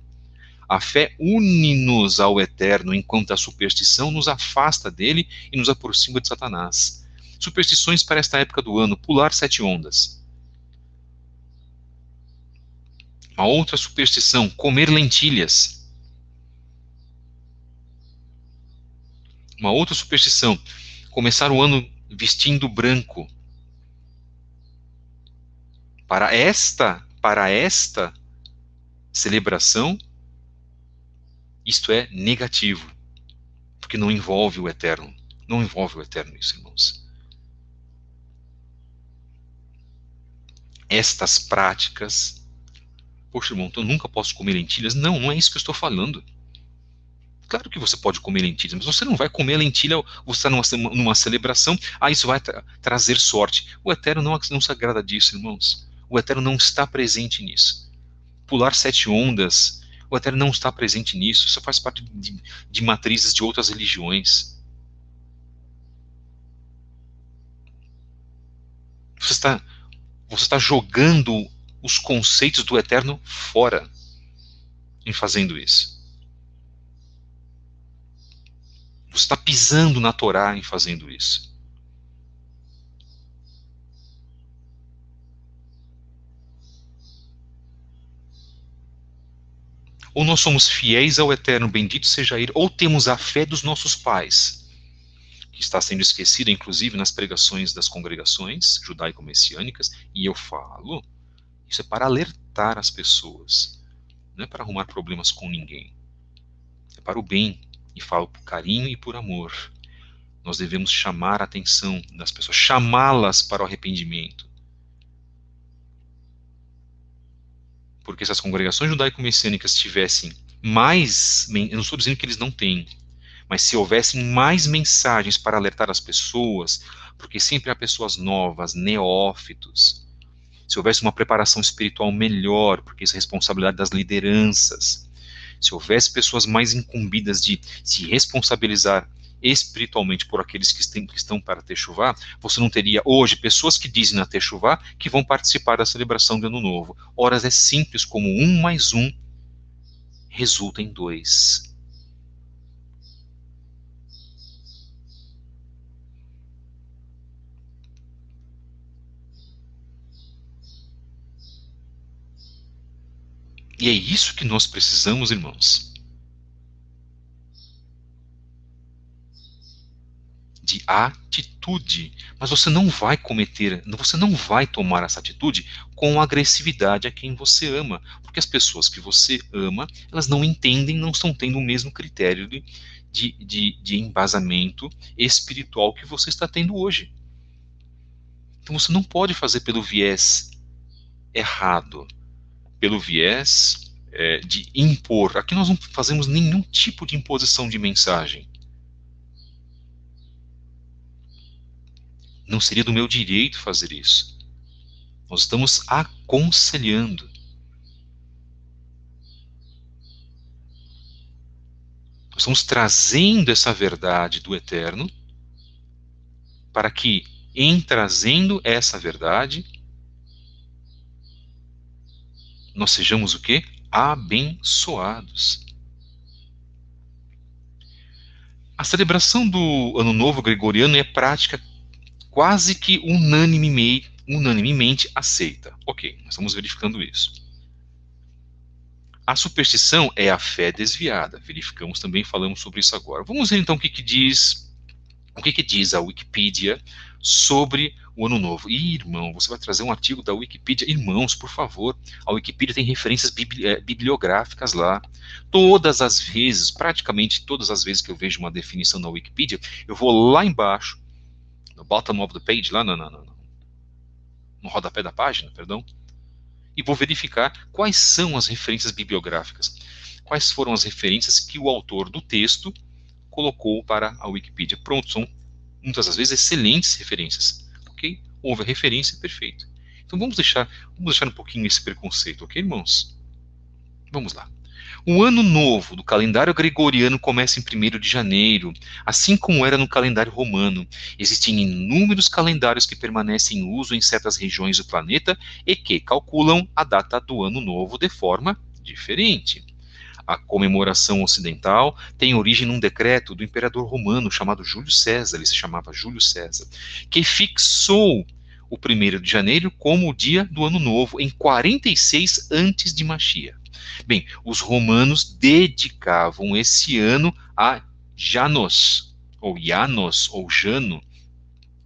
A fé une-nos ao Eterno, enquanto a superstição nos afasta dele e nos aproxima de Satanás. Superstições para esta época do ano: pular 7 ondas. Uma outra superstição: comer lentilhas. Uma outra superstição: começar o ano vestindo branco. Para esta celebração, isto é negativo, porque não envolve o Eterno. Não envolve o Eterno isso, irmãos. Estas práticas... Poxa, irmão, então eu nunca posso comer lentilhas? Não, não é isso que eu estou falando. Claro que você pode comer lentilhas, mas você não vai comer lentilha, você está numa celebração, isso vai trazer sorte. O Eterno não se agrada disso, irmãos. O Eterno não está presente nisso. Pular 7 ondas, o Eterno não está presente nisso. Isso faz parte de matrizes de outras religiões. Você está jogando os conceitos do Eterno fora em fazendo isso. Você está pisando na Torá em fazendo isso. Ou nós somos fiéis ao Eterno, bendito seja Ele, ou temos a fé dos nossos pais, que está sendo esquecida, inclusive, nas pregações das congregações judaico-messiânicas, e eu falo, isso é para alertar as pessoas, não é para arrumar problemas com ninguém, é para o bem, e falo por carinho e por amor. Nós devemos chamar a atenção das pessoas, chamá-las para o arrependimento. Porque se as congregações judaico-messiânicas tivessem mais, eu não estou dizendo que eles não têm, mas se houvessem mais mensagens para alertar as pessoas, porque sempre há pessoas novas, neófitos, se houvesse uma preparação espiritual melhor, porque isso é responsabilidade das lideranças, se houvesse pessoas mais incumbidas de se responsabilizar espiritualmente por aqueles que estão para Techuvá, você não teria hoje pessoas que dizem na Techuvá que vão participar da celebração do Ano Novo. Ora, é simples como 1 mais 1 resulta em 2. E é isso que nós precisamos, irmãos. De atitude. Mas você não vai tomar essa atitude com agressividade a quem você ama. Porque as pessoas que você ama, elas não entendem, não estão tendo o mesmo critério de embasamento espiritual que você está tendo hoje. Então você não pode fazer pelo viés errado, pelo viés de impor. Aqui nós não fazemos nenhum tipo de imposição de mensagem. Não seria do meu direito fazer isso. Nós estamos aconselhando. Nós estamos trazendo essa verdade do Eterno para que, em trazendo essa verdade, nós sejamos o quê? abençoados. A celebração do Ano Novo Gregoriano é prática quase que unanimemente aceita. Ok, nós estamos verificando isso. A superstição é a fé desviada. Verificamos também, falamos sobre isso agora. Vamos ver então o que diz a Wikipedia sobre o Ano Novo. Ih, irmão, você vai trazer um artigo da Wikipedia? Irmãos, por favor, a Wikipedia tem referências bibliográficas lá. Todas as vezes, praticamente todas as vezes que eu vejo uma definição na Wikipedia, eu vou lá embaixo, no bottom of the page, lá no rodapé da página, perdão, e vou verificar quais são as referências bibliográficas. Quais foram as referências que o autor do texto colocou para a Wikipedia. Pronto, são muitas das vezes excelentes referências. Ok? Houve a referência, perfeito. Então vamos deixar um pouquinho esse preconceito, ok, irmãos? Vamos lá. O ano novo do calendário gregoriano começa em 1º de janeiro, assim como era no calendário romano. Existem inúmeros calendários que permanecem em uso em certas regiões do planeta e que calculam a data do ano novo de forma diferente. A comemoração ocidental tem origem num decreto do imperador romano chamado Júlio César, ele se chamava Júlio César, que fixou o 1º de janeiro como o dia do ano novo, em 46 antes de Machia. Bem, os romanos dedicavam esse ano a Janos, ou Jano,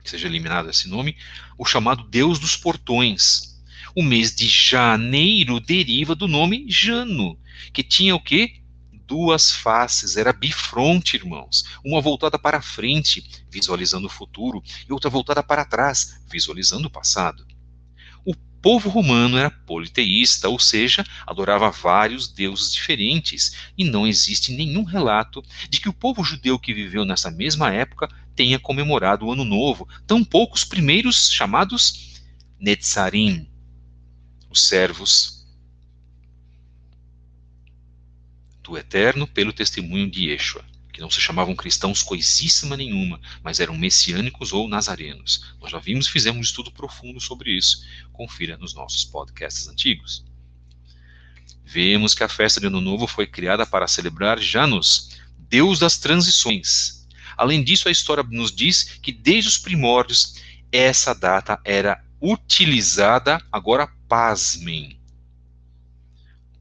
que seja eliminado esse nome, o chamado Deus dos Portões. O mês de janeiro deriva do nome Jano, que tinha o quê? Duas faces, era bifronte, irmãos. Uma voltada para frente, visualizando o futuro, e outra voltada para trás, visualizando o passado. O povo romano era politeísta, ou seja, adorava vários deuses diferentes, e não existe nenhum relato de que o povo judeu que viveu nessa mesma época tenha comemorado o Ano Novo, tampouco os primeiros chamados Netzarim, os servos do Eterno pelo testemunho de Yeshua, que não se chamavam cristãos coisíssima nenhuma, mas eram messiânicos ou nazarenos. Nós já vimos e fizemos um estudo profundo sobre isso. Confira nos nossos podcasts antigos. Vemos que a festa de Ano Novo foi criada para celebrar Janus, Deus das transições. Além disso, a história nos diz que desde os primórdios essa data era utilizada, agora pasmem.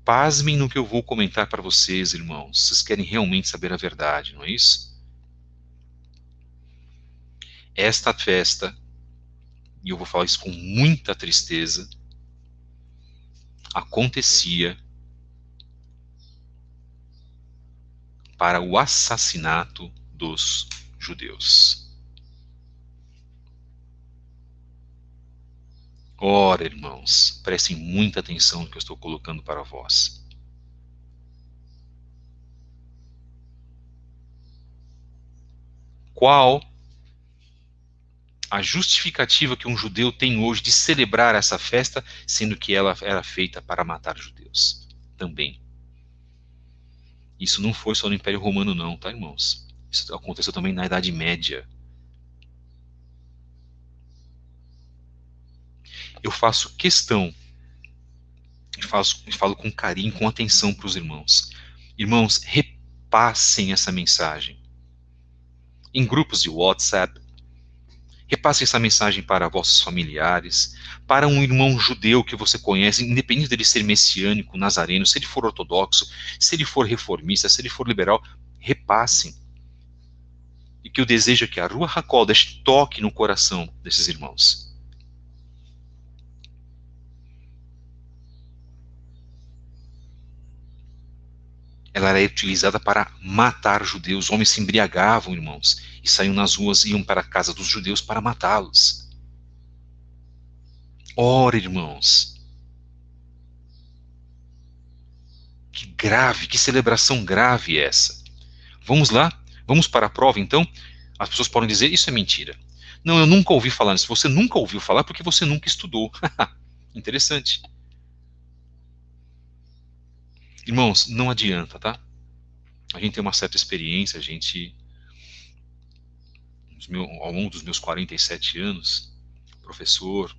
Pasmem no que eu vou comentar para vocês, irmãos. Vocês querem realmente saber a verdade, não é isso? Esta festa, e eu vou falar isso com muita tristeza, acontecia para o assassinato dos judeus. Ora, irmãos, prestem muita atenção no que eu estou colocando para vós. Qual a justificativa que um judeu tem hoje de celebrar essa festa, sendo que ela era feita para matar judeus? Também. Isso não foi só no Império Romano, não, tá, irmãos? Isso aconteceu também na Idade Média. Eu faço questão, e falo com carinho, com atenção para os irmãos. Irmãos, repassem essa mensagem. Em grupos de WhatsApp, repassem essa mensagem para vossos familiares, para um irmão judeu que você conhece, independente dele ser messiânico, nazareno, se ele for ortodoxo, se ele for reformista, se ele for liberal, repassem. E que eu desejo que a Ruach HaKodesh toque no coração desses irmãos. Ela era utilizada para matar judeus. Homens se embriagavam, irmãos, e saíam nas ruas, iam para a casa dos judeus para matá-los. Ora, irmãos, que grave, que celebração grave é essa. Vamos lá? Vamos para a prova, então? As pessoas podem dizer, isso é mentira. Não, eu nunca ouvi falar nisso. Você nunca ouviu falar porque você nunca estudou. Interessante. Irmãos, não adianta, tá? A gente tem uma certa experiência, a gente, ao longo dos meus 47 anos, professor,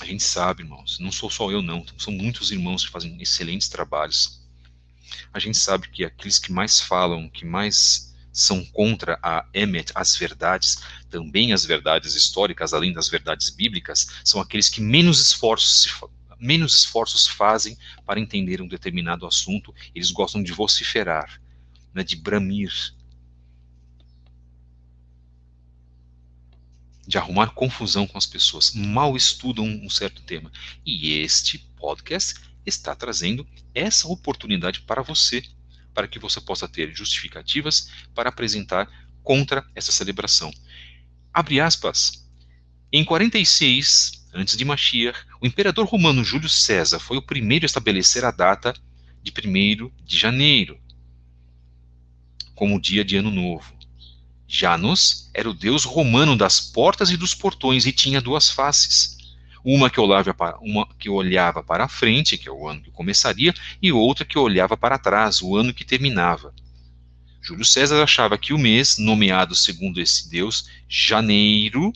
A gente sabe, irmãos, não sou só eu não, são muitos irmãos que fazem excelentes trabalhos. A gente sabe que aqueles que mais falam, que mais são contra a Emet, as verdades, também as verdades históricas, além das verdades bíblicas, são aqueles que menos esforços fazem para entender um determinado assunto. Eles gostam de vociferar, né, de bramir, de arrumar confusão com as pessoas, mal estudam um certo tema. E este podcast está trazendo essa oportunidade para você, para que você possa ter justificativas para apresentar contra essa celebração. Abre aspas. Em 46, antes de Mashiach, o imperador romano Júlio César foi o primeiro a estabelecer a data de 1º de janeiro como dia de Ano Novo. Janus era o deus romano das portas e dos portões e tinha duas faces. Uma que olhava para a frente, que é o ano que começaria, e outra que olhava para trás, o ano que terminava. Júlio César achava que o mês, nomeado segundo esse deus, janeiro,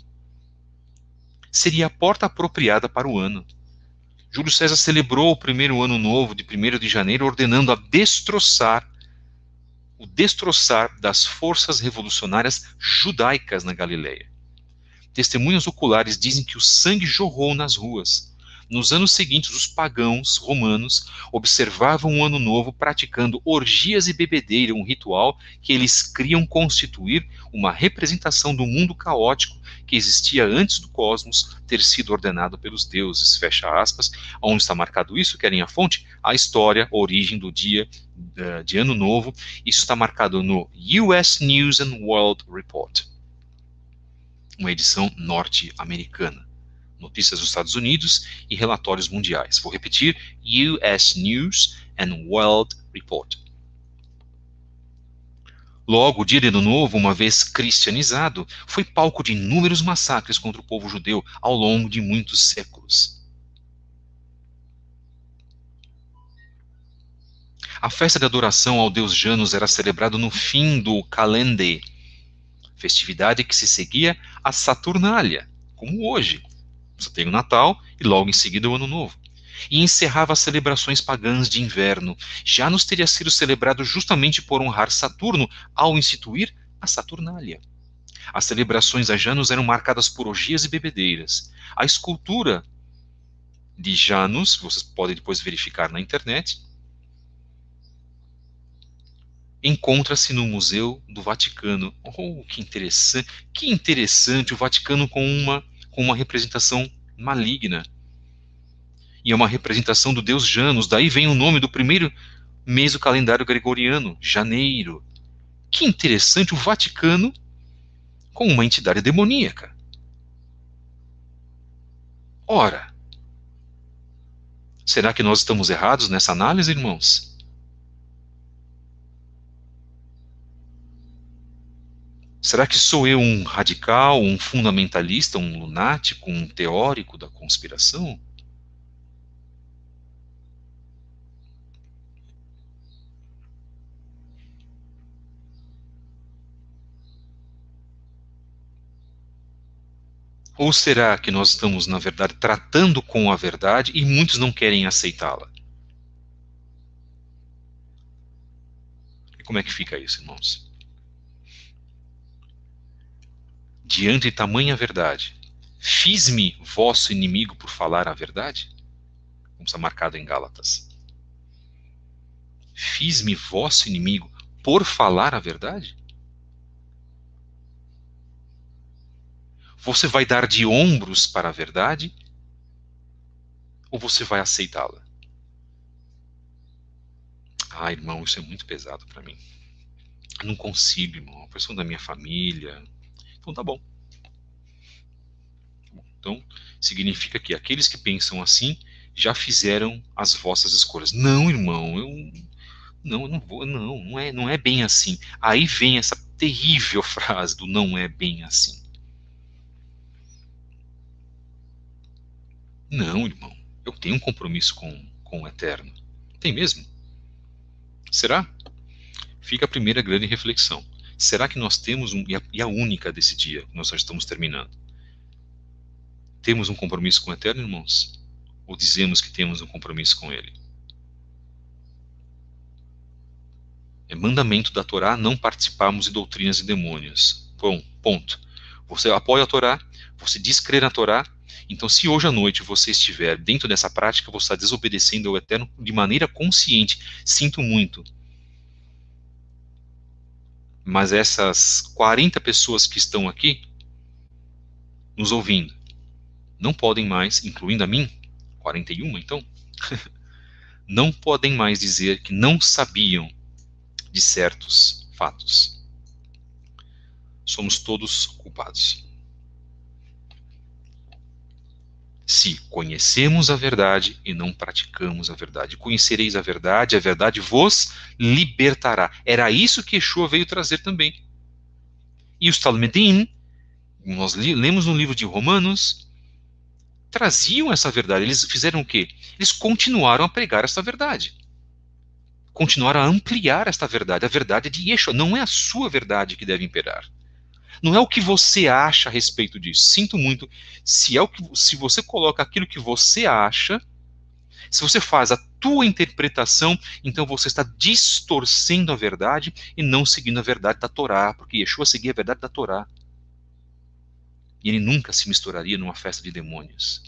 seria a porta apropriada para o ano. Júlio César celebrou o primeiro ano novo de 1º de janeiro, ordenando o destroçar das forças revolucionárias judaicas na Galileia. Testemunhas oculares dizem que o sangue jorrou nas ruas. Nos anos seguintes, os pagãos romanos observavam o ano novo praticando orgias e bebedeira, um ritual que eles criam constituir uma representação do mundo caótico que existia antes do cosmos ter sido ordenado pelos deuses. Fecha aspas. Onde está marcado isso? Querem a fonte? A história, a origem do dia de Ano Novo. Isso está marcado no US News and World Report, uma edição norte-americana. Notícias dos Estados Unidos e relatórios mundiais. Vou repetir: US News and World Report. Logo, o dia de Ano Novo, uma vez cristianizado, foi palco de inúmeros massacres contra o povo judeu ao longo de muitos séculos. A festa de adoração ao deus Janus era celebrada no fim do Calendê, festividade que se seguia à Saturnália, como hoje. Você tem o Natal e logo em seguida o Ano Novo. E encerrava as celebrações pagãs de inverno. Janus teria sido celebrado justamente por honrar Saturno ao instituir a Saturnália. As celebrações a Janus eram marcadas por orgias e bebedeiras. A escultura de Janus, vocês podem depois verificar na internet, encontra-se no Museu do Vaticano. Oh, que interessante! Que interessante! O Vaticano com uma representação maligna. E é uma representação do deus Janus. Daí vem o nome do primeiro mês do calendário gregoriano, janeiro. Que interessante, o Vaticano com uma entidade demoníaca. Ora, será que nós estamos errados nessa análise, irmãos? Será que sou eu um radical, um fundamentalista, um lunático, um teórico da conspiração? Ou será que nós estamos, na verdade, tratando com a verdade e muitos não querem aceitá-la? E como é que fica isso, irmãos? Diante de tamanha verdade, fiz-me vosso inimigo por falar a verdade? Como está marcado em Gálatas. Fiz-me vosso inimigo por falar a verdade? Você vai dar de ombros para a verdade? Ou você vai aceitá-la? Ah, irmão, isso é muito pesado para mim. Eu não consigo, irmão. A pessoa da minha família. Então tá bom. Então, significa que aqueles que pensam assim já fizeram as vossas escolhas. Não, irmão, eu não vou, não é bem assim. Aí vem essa terrível frase do não é bem assim. Não, irmão, eu tenho um compromisso com o eterno. Tem mesmo? Será? Fica a primeira grande reflexão. Será que nós temos e a única desse dia, que nós já estamos terminando? Temos um compromisso com o Eterno, irmãos? Ou dizemos que temos um compromisso com Ele? É mandamento da Torá não participarmos de doutrinas de demônios. Bom, ponto. Você apoia a Torá, você diz crer na Torá, então se hoje à noite você estiver dentro dessa prática, você está desobedecendo ao Eterno de maneira consciente. Sinto muito. Mas essas 40 pessoas que estão aqui, nos ouvindo, não podem mais, incluindo a mim, 41 então, não podem mais dizer que não sabiam de certos fatos. Somos todos culpados. Se conhecemos a verdade e não praticamos a verdade. Conhecereis a verdade vos libertará. Era isso que Yeshua veio trazer também. E os Talmidim, nós lemos no livro de Romanos, traziam essa verdade. Eles fizeram o quê? Eles continuaram a pregar essa verdade. Continuaram a ampliar esta verdade. A verdade é de Yeshua. Não é a sua verdade que deve imperar. Não é o que você acha a respeito disso. Sinto muito. Se você coloca aquilo que você acha, se você faz a tua interpretação, então você está distorcendo a verdade e não seguindo a verdade da Torá, porque Yeshua seguia a verdade da Torá. E ele nunca se misturaria numa festa de demônios.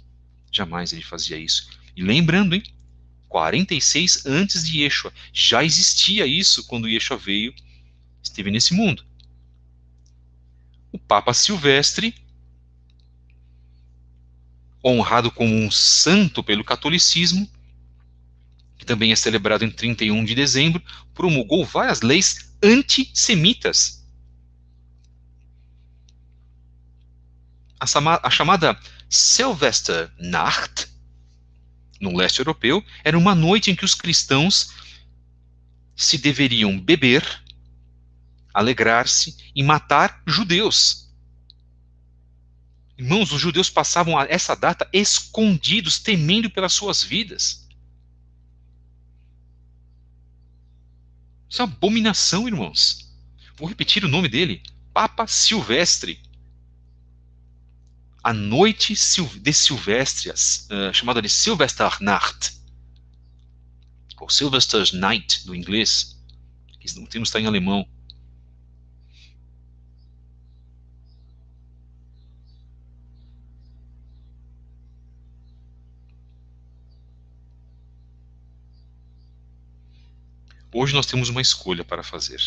Jamais ele fazia isso. E lembrando, hein? 46 antes de Yeshua. Já existia isso quando Yeshua veio, esteve nesse mundo. O Papa Silvestre, honrado como um santo pelo catolicismo, que também é celebrado em 31 de dezembro, promulgou várias leis antissemitas. A chamada Silvesternacht, no leste europeu, era uma noite em que os cristãos se deveriam beber, alegrar-se e matar judeus. Irmãos, os judeus passavam essa data escondidos, temendo pelas suas vidas. Isso é uma abominação, irmãos. Vou repetir o nome dele: Papa Silvestre. A noite de Silvestre, chamada de Silvesternacht, ou Silvester's Night, do inglês, que o termo está em alemão. Hoje nós temos uma escolha para fazer.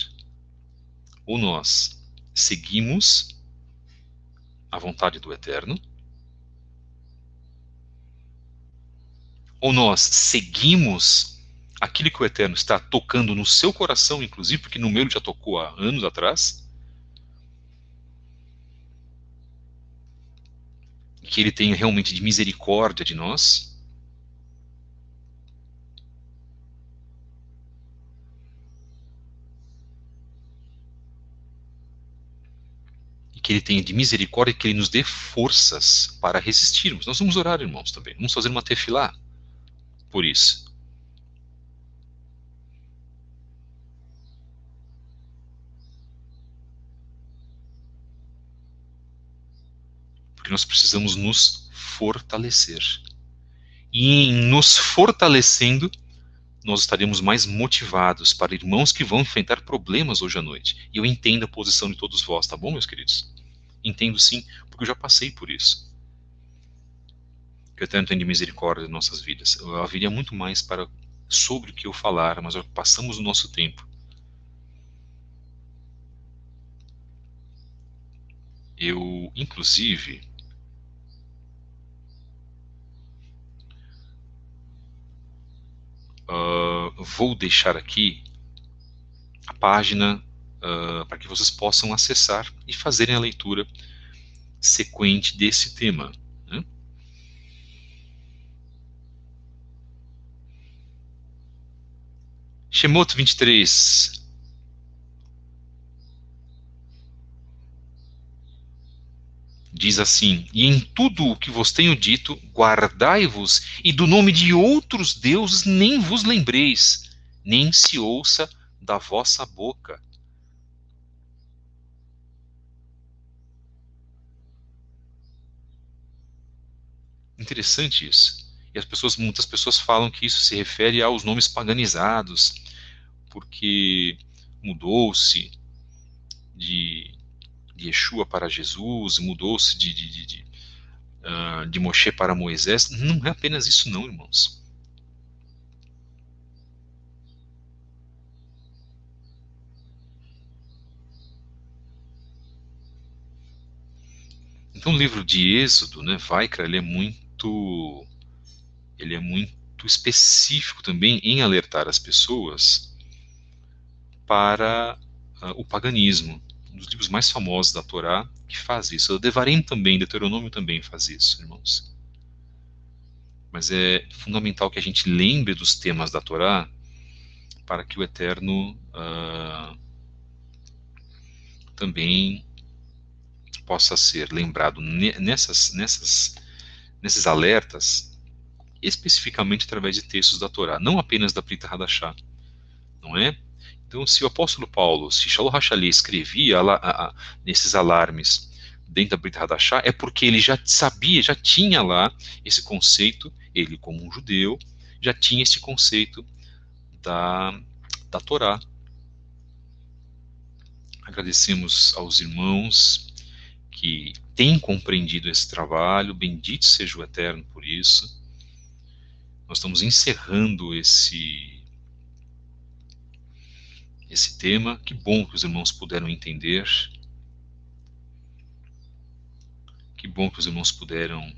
Ou nós seguimos a vontade do Eterno, ou nós seguimos aquilo que o Eterno está tocando no seu coração, inclusive, porque no meu ele já tocou há anos atrás, que ele tenha realmente de misericórdia de nós, que ele tenha de misericórdia e que ele nos dê forças para resistirmos. Nós vamos orar, irmãos, também. Vamos fazer uma tefilá por isso. Porque nós precisamos nos fortalecer. E em nos fortalecendo, nós estaremos mais motivados para irmãos que vão enfrentar problemas hoje à noite. E eu entendo a posição de todos vós, tá bom, meus queridos? Entendo sim, porque eu já passei por isso. Que o Eterno tenha de misericórdia de nossas vidas. Eu haveria muito mais sobre o que eu falar, mas passamos o nosso tempo. Eu, inclusive, vou deixar aqui a página para que vocês possam acessar e fazerem a leitura sequente desse tema. Né? Shemot 23. Diz assim: E em tudo o que vos tenho dito, guardai-vos, e do nome de outros deuses nem vos lembreis, nem se ouça da vossa boca. Interessante isso. E muitas pessoas falam que isso se refere aos nomes paganizados, porque mudou-se de Yeshua para Jesus, mudou-se de Moshe para Moisés. Não é apenas isso não, irmãos. Então o livro de Êxodo, né, Vaikra, ele é muito específico também em alertar as pessoas para o paganismo. Um dos livros mais famosos da Torá que faz isso. O Devarim também, Deuteronômio também faz isso, irmãos. Mas é fundamental que a gente lembre dos temas da Torá para que o Eterno também possa ser lembrado nesses alertas, especificamente através de textos da Torá, não apenas da Brit Hadashah, não é? Então, se o apóstolo Paulo, se Shalom Hachali escrevia nesses alarmes dentro da Brit Hadashah, é porque ele já sabia, já tinha lá esse conceito, ele como um judeu, já tinha esse conceito da Torá. Agradecemos aos irmãos que têm compreendido esse trabalho, bendito seja o Eterno por isso. Nós estamos encerrando esse tema. Que bom que os irmãos puderam entender. Que bom que os irmãos puderam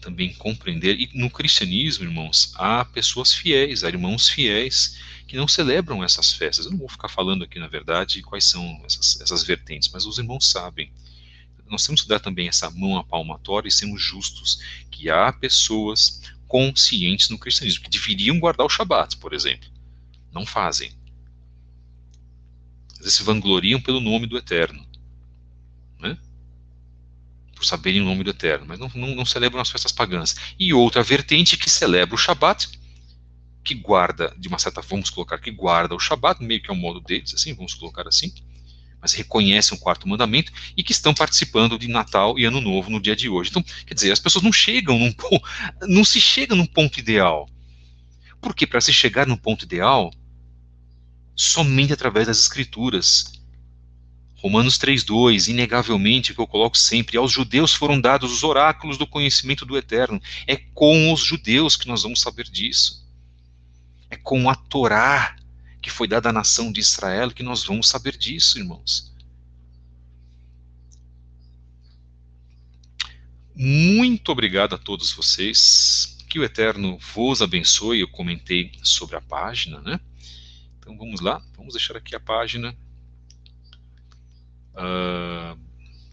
também compreender. E no cristianismo, irmãos, há pessoas fiéis, há irmãos fiéis que não celebram essas festas. Eu não vou ficar falando aqui, na verdade, quais são essas vertentes, mas os irmãos sabem. Nós temos que dar também essa mão à palmatória e sermos justos, que há pessoas conscientes no cristianismo, que deveriam guardar o Shabat, por exemplo. Não fazem. Às vezes se vangloriam pelo nome do Eterno, né? Por saberem o nome do Eterno, mas não celebram as festas pagãs. E outra vertente que celebra o Shabat, que guarda, de uma certa forma, vamos colocar, que guarda o Shabat, meio que é o modo deles, assim, vamos colocar assim, mas reconhecem o quarto mandamento e que estão participando de Natal e Ano Novo no dia de hoje. Então, quer dizer, as pessoas não se chega num ponto ideal. Porque para se chegar num ponto ideal, somente através das Escrituras. Romanos 3:2, inegavelmente, que eu coloco sempre, aos judeus foram dados os oráculos do conhecimento do Eterno. É com os judeus que nós vamos saber disso. É com a Torá que foi dada à nação de Israel que nós vamos saber disso, irmãos. Muito obrigado a todos vocês. Que o Eterno vos abençoe. Eu comentei sobre a página, né? Então vamos lá, vamos deixar aqui a página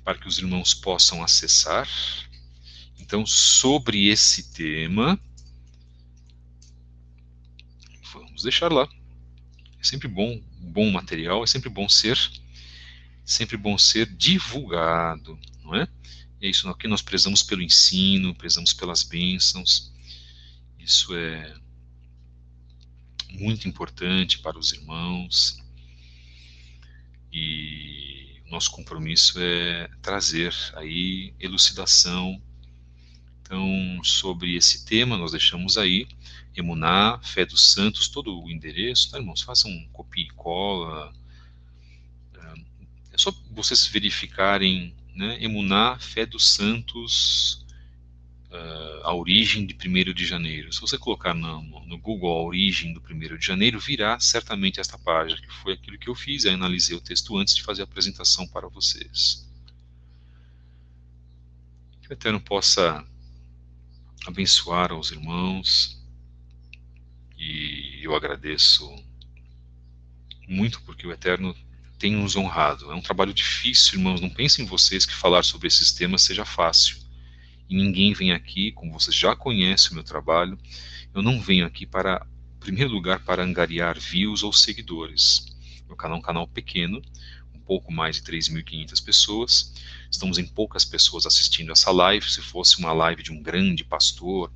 para que os irmãos possam acessar. Então, sobre esse tema, vamos deixar lá. É sempre bom material, é sempre bom ser divulgado, não é? É isso aqui, nós prezamos pelo ensino, prezamos pelas bênçãos. Isso é muito importante para os irmãos. E o nosso compromisso é trazer aí elucidação. Então, sobre esse tema, nós deixamos aí Emuná, Fé dos Santos, todo o endereço, tá, irmãos? Façam um copia e cola. É só vocês verificarem, né, Emuná, Fé dos Santos, a origem de 1º de janeiro. Se você colocar no Google a origem do 1º de janeiro, virá certamente esta página, que foi aquilo que eu fiz. Eu analisei o texto antes de fazer a apresentação para vocês. Que o Eterno possa abençoar aos irmãos, e eu agradeço muito porque o Eterno tem nos honrado. É um trabalho difícil, irmãos, não pensem vocês que falar sobre esses temas seja fácil. E ninguém vem aqui, como vocês já conhecem o meu trabalho, eu não venho aqui para, em primeiro lugar, para angariar views ou seguidores. Meu canal é um canal pequeno, um pouco mais de 3.500 pessoas. Estamos em poucas pessoas assistindo essa live. Se fosse uma live de um grande pastor,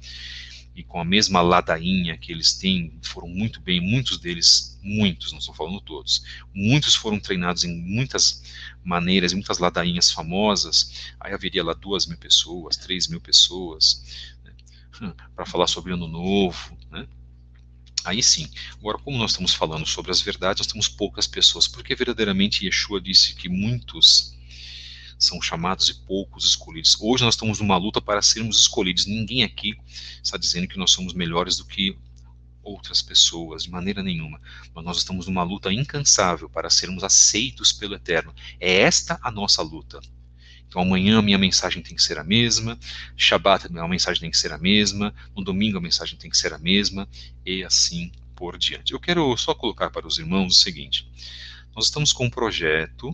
e com a mesma ladainha que eles têm, foram muito bem, muitos deles, muitos, não estou falando todos, muitos foram treinados em muitas maneiras, em muitas ladainhas famosas, aí haveria lá 2.000 pessoas, 3.000 pessoas, né, para falar sobre Ano Novo, né? Aí sim. Agora, como nós estamos falando sobre as verdades, nós temos poucas pessoas, porque verdadeiramente Yeshua disse que muitos são chamados e poucos escolhidos. Hoje nós estamos numa luta para sermos escolhidos. Ninguém aqui está dizendo que nós somos melhores do que outras pessoas, de maneira nenhuma. Mas nós estamos numa luta incansável para sermos aceitos pelo Eterno. É esta a nossa luta. Então amanhã a minha mensagem tem que ser a mesma, Shabbat a mensagem tem que ser a mesma, no domingo a mensagem tem que ser a mesma, e assim por diante. Eu quero só colocar para os irmãos o seguinte: nós estamos com um projeto,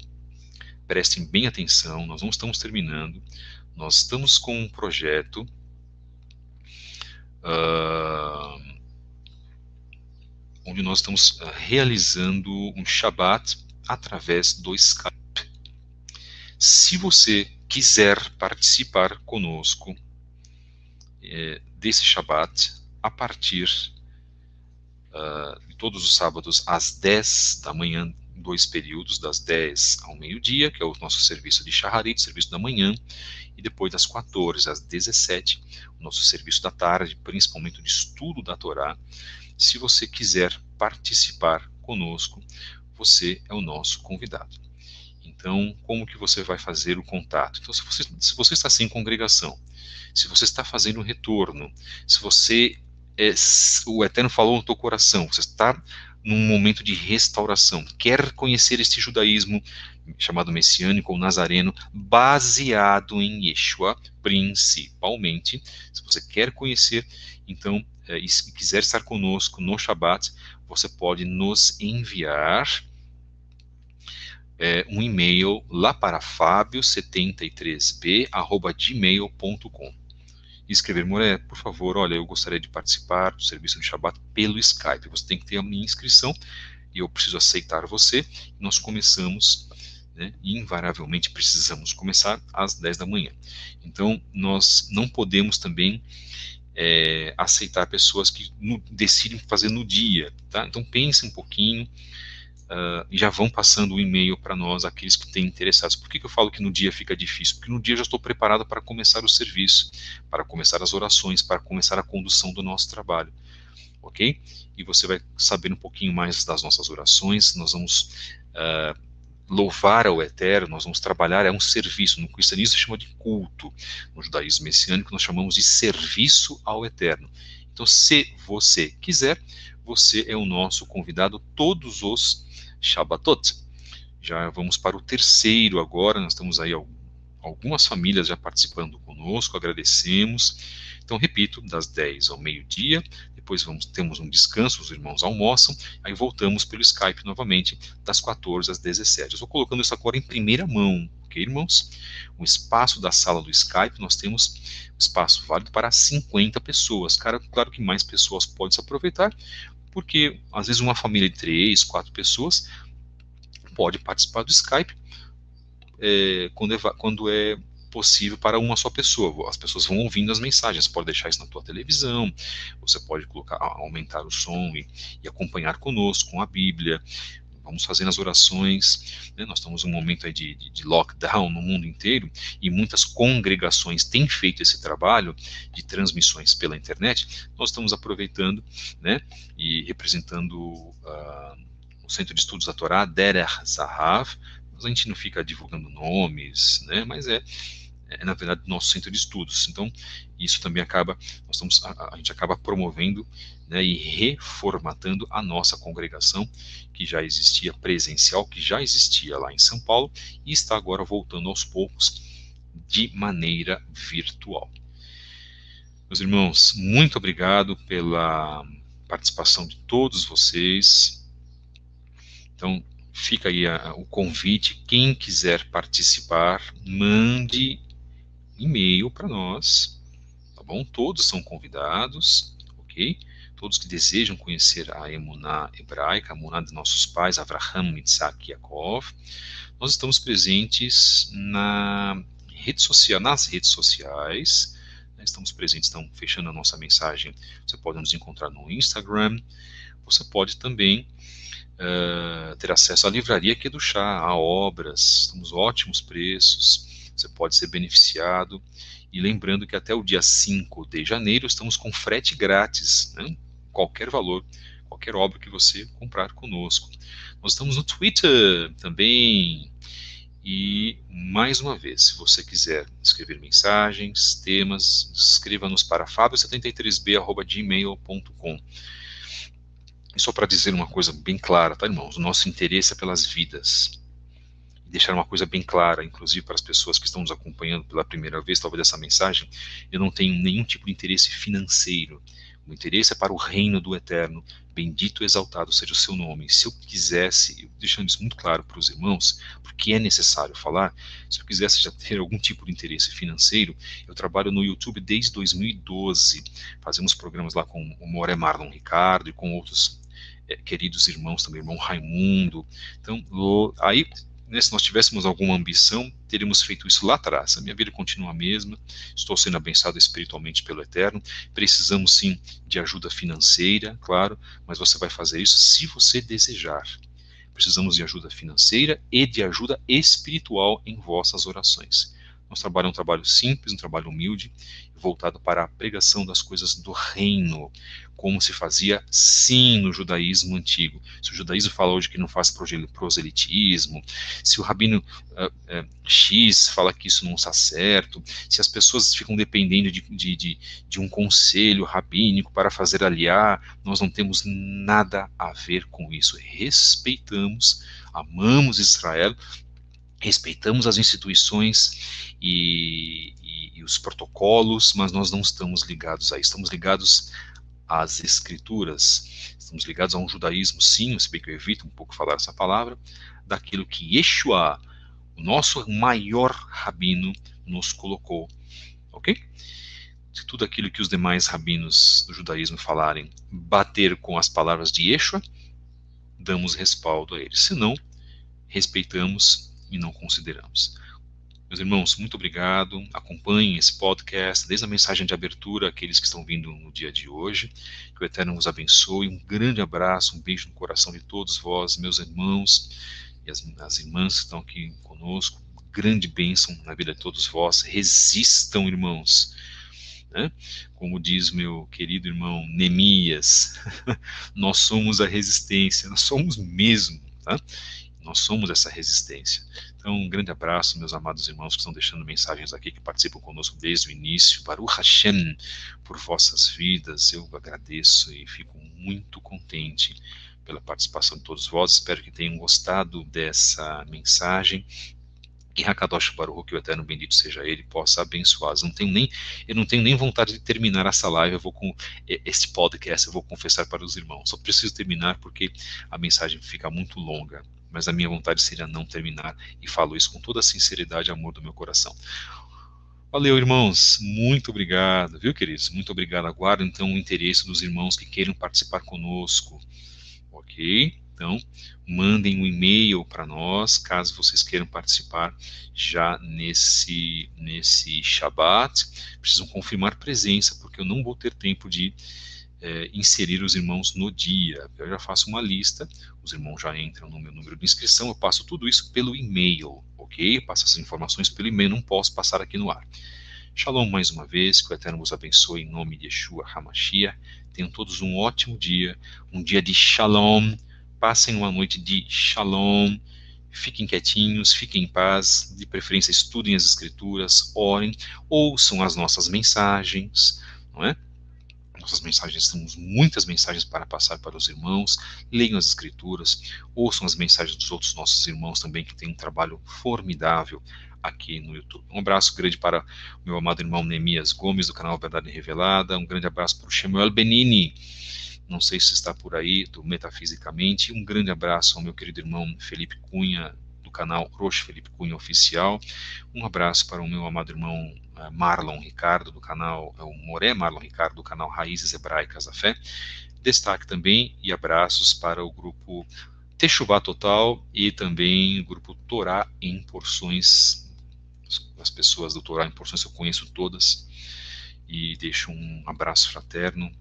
prestem bem atenção, nós não estamos terminando, nós estamos com um projeto onde nós estamos realizando um Shabbat através do Skype. Se você quiser participar conosco desse Shabbat, a partir de todos os sábados às 10 da manhã, em 2 períodos, das 10 ao meio-dia, que é o nosso serviço de Shaharit, serviço da manhã, e depois das 14 às 17, o nosso serviço da tarde, principalmente de estudo da Torá. Se você quiser participar conosco, você é o nosso convidado. Então, como que você vai fazer o contato? Então, se você está sem congregação, se você está fazendo um retorno, se você o Eterno falou no teu coração, você está num momento de restauração, quer conhecer este judaísmo chamado messiânico ou nazareno, baseado em Yeshua, principalmente, se você quer conhecer, então, e quiser estar conosco no Shabat, você pode nos enviar um e-mail lá para fabio73b@gmail.com e escrever: Moré, por favor, olha, eu gostaria de participar do serviço de Shabbat pelo Skype. Você tem que ter a minha inscrição e eu preciso aceitar você. Nós começamos, né, e invariavelmente precisamos começar às 10 da manhã. Então, nós não podemos também aceitar pessoas que decidem fazer no dia, tá? Então, pense um pouquinho. E já vão passando o e-mail para nós, aqueles que têm interessados. Por que eu falo que no dia fica difícil? Porque no dia eu já estou preparado para começar o serviço, para começar as orações, para começar a condução do nosso trabalho, ok? E você vai saber um pouquinho mais das nossas orações, nós vamos louvar ao Eterno, nós vamos trabalhar, é um serviço, no cristianismo se chama de culto, no judaísmo messiânico nós chamamos de serviço ao Eterno. Então, se você quiser, você é o nosso convidado todos os Shabbatot. Já vamos para o terceiro agora, nós estamos aí algumas famílias já participando conosco, agradecemos. Então, repito, das 10 ao meio-dia, depois temos um descanso, os irmãos almoçam, aí voltamos pelo Skype novamente, das 14 às 17. Eu estou colocando isso agora em primeira mão, ok, irmãos? O espaço da sala do Skype, nós temos espaço válido para 50 pessoas. Claro que mais pessoas podem se aproveitar, porque às vezes uma família de 3, 4 pessoas pode participar do Skype quando é possível para uma só pessoa. As pessoas vão ouvindo as mensagens. Você pode deixar isso na tua televisão, você pode aumentar o som e acompanhar conosco com a Bíblia. Vamos fazendo as orações, né? Nós estamos num momento aí de lockdown no mundo inteiro e muitas congregações têm feito esse trabalho de transmissões pela internet. Nós estamos aproveitando, né, e representando o Centro de Estudos da Torá, Derech Zahav. A gente não fica divulgando nomes, né, mas na verdade nosso centro de estudos. Então isso também a gente acaba promovendo, né, e reformatando a nossa congregação, que já existia presencial, que já existia lá em São Paulo e está agora voltando aos poucos de maneira virtual. Meus irmãos, muito obrigado pela participação de todos vocês. Então fica aí o convite, quem quiser participar, mande e-mail para nós, tá bom? Todos são convidados, ok? Todos que desejam conhecer a Emuná hebraica, a Emuná dos nossos pais, Avraham, Isaac e Yaakov. Nós estamos presentes nas redes sociais, né, Estamos presentes, então, fechando a nossa mensagem, você pode nos encontrar no Instagram, você pode também ter acesso à livraria aqui do Chá, a obras, temos ótimos preços, você pode ser beneficiado, e lembrando que até o dia 5 de janeiro estamos com frete grátis, né? Qualquer valor, qualquer obra que você comprar conosco. Nós estamos no Twitter também, e mais uma vez, se você quiser escrever mensagens, temas, escreva-nos para fabio73b@gmail.com. E só para dizer uma coisa bem clara, tá, irmãos? O nosso interesse é pelas vidas. E deixar uma coisa bem clara, inclusive para as pessoas que estão nos acompanhando pela primeira vez, talvez essa mensagem, eu não tenho nenhum tipo de interesse financeiro. O interesse é para o reino do Eterno. Bendito e exaltado seja o seu nome. Se eu quisesse, deixando isso muito claro para os irmãos, porque é necessário falar, se eu quisesse já ter algum tipo de interesse financeiro, eu trabalho no YouTube desde 2012. Fazemos programas lá com o Moré Marlon Ricardo e com outros queridos irmãos também, irmão Raimundo. Então, aí, né, se nós tivéssemos alguma ambição, teríamos feito isso lá atrás. A minha vida continua a mesma, estou sendo abençoado espiritualmente pelo Eterno. Precisamos sim de ajuda financeira, claro, mas você vai fazer isso se você desejar. Precisamos de ajuda financeira e de ajuda espiritual em vossas orações. Nosso trabalho é um trabalho simples, um trabalho humilde, voltado para a pregação das coisas do reino, como se fazia sim no judaísmo antigo. Se o judaísmo fala hoje que não faz proselitismo, se o rabino X fala que isso não está certo, se as pessoas ficam dependendo de um conselho rabínico para fazer aliá, nós não temos nada a ver com isso. Respeitamos, amamos Israel, respeitamos as instituições e os protocolos, mas nós não estamos ligados a isso, estamos ligados às escrituras, estamos ligados a um judaísmo, sim, se bem que eu evito um pouco falar essa palavra, daquilo que Yeshua, o nosso maior rabino, nos colocou, ok? Se tudo aquilo que os demais rabinos do judaísmo falarem bater com as palavras de Yeshua, damos respaldo a eles, se não, respeitamos e não consideramos. Meus irmãos, muito obrigado. Acompanhem esse podcast, desde a mensagem de abertura, aqueles que estão vindo no dia de hoje. Que o Eterno vos abençoe. Um grande abraço, um beijo no coração de todos vós, meus irmãos e as irmãs que estão aqui conosco. Grande bênção na vida de todos vós. Resistam, irmãos. Né? Como diz meu querido irmão Neemias, nós somos a resistência, nós somos mesmo, tá? Nós somos essa resistência. Então, um grande abraço, meus amados irmãos que estão deixando mensagens aqui, que participam conosco desde o início. Baruch Hashem, por vossas vidas, eu agradeço e fico muito contente pela participação de todos vós. Espero que tenham gostado dessa mensagem. E Hakadosh Baruch, que o Eterno bendito seja Ele, possa abençoá-los. Eu não tenho nem vontade de terminar essa live, este podcast, eu vou confessar para os irmãos. Só preciso terminar porque a mensagem fica muito longa. Mas a minha vontade seria não terminar, e falo isso com toda a sinceridade e amor do meu coração. Valeu, irmãos, muito obrigado, viu, queridos? Muito obrigado. Aguardo, então, o interesse dos irmãos que queiram participar conosco, ok? Então, mandem um e-mail para nós, caso vocês queiram participar já nesse Shabat. Precisam confirmar presença, porque eu não vou ter tempo de inserir os irmãos no dia. Eu já faço uma lista, os irmãos já entram no meu número de inscrição, eu passo tudo isso pelo e-mail, ok? Eu passo as informações pelo e-mail, não posso passar aqui no ar. Shalom mais uma vez, que o Eterno vos abençoe em nome de Yeshua HaMashiach. Tenham todos um ótimo dia, um dia de Shalom. Passem uma noite de Shalom. Fiquem quietinhos, fiquem em paz, de preferência estudem as escrituras, orem, ouçam as nossas mensagens, não é? Nossas mensagens, temos muitas mensagens para passar para os irmãos, leiam as escrituras, ouçam as mensagens dos outros nossos irmãos também, que têm um trabalho formidável aqui no YouTube. Um abraço grande para o meu amado irmão Neemias Gomes, do canal Verdade Revelada, um grande abraço para o Shemuel Benini, não sei se está por aí, do Metafisicamente, um grande abraço ao meu querido irmão Felipe Cunha, do canal Roche Felipe Cunha Oficial, um abraço para o meu amado irmão Marlon Ricardo, do canal, o Moré Marlon Ricardo, do canal Raízes Hebraicas da Fé. Destaque também e abraços para o grupo Techuvá Total e também o grupo Torá em Porções. As pessoas do Torá em Porções eu conheço todas. e deixo um abraço fraterno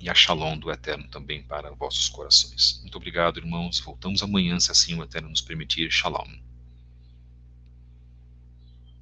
e a Shalom do Eterno também para vossos corações. Muito obrigado, irmãos. Voltamos amanhã, se assim o Eterno nos permitir. Shalom.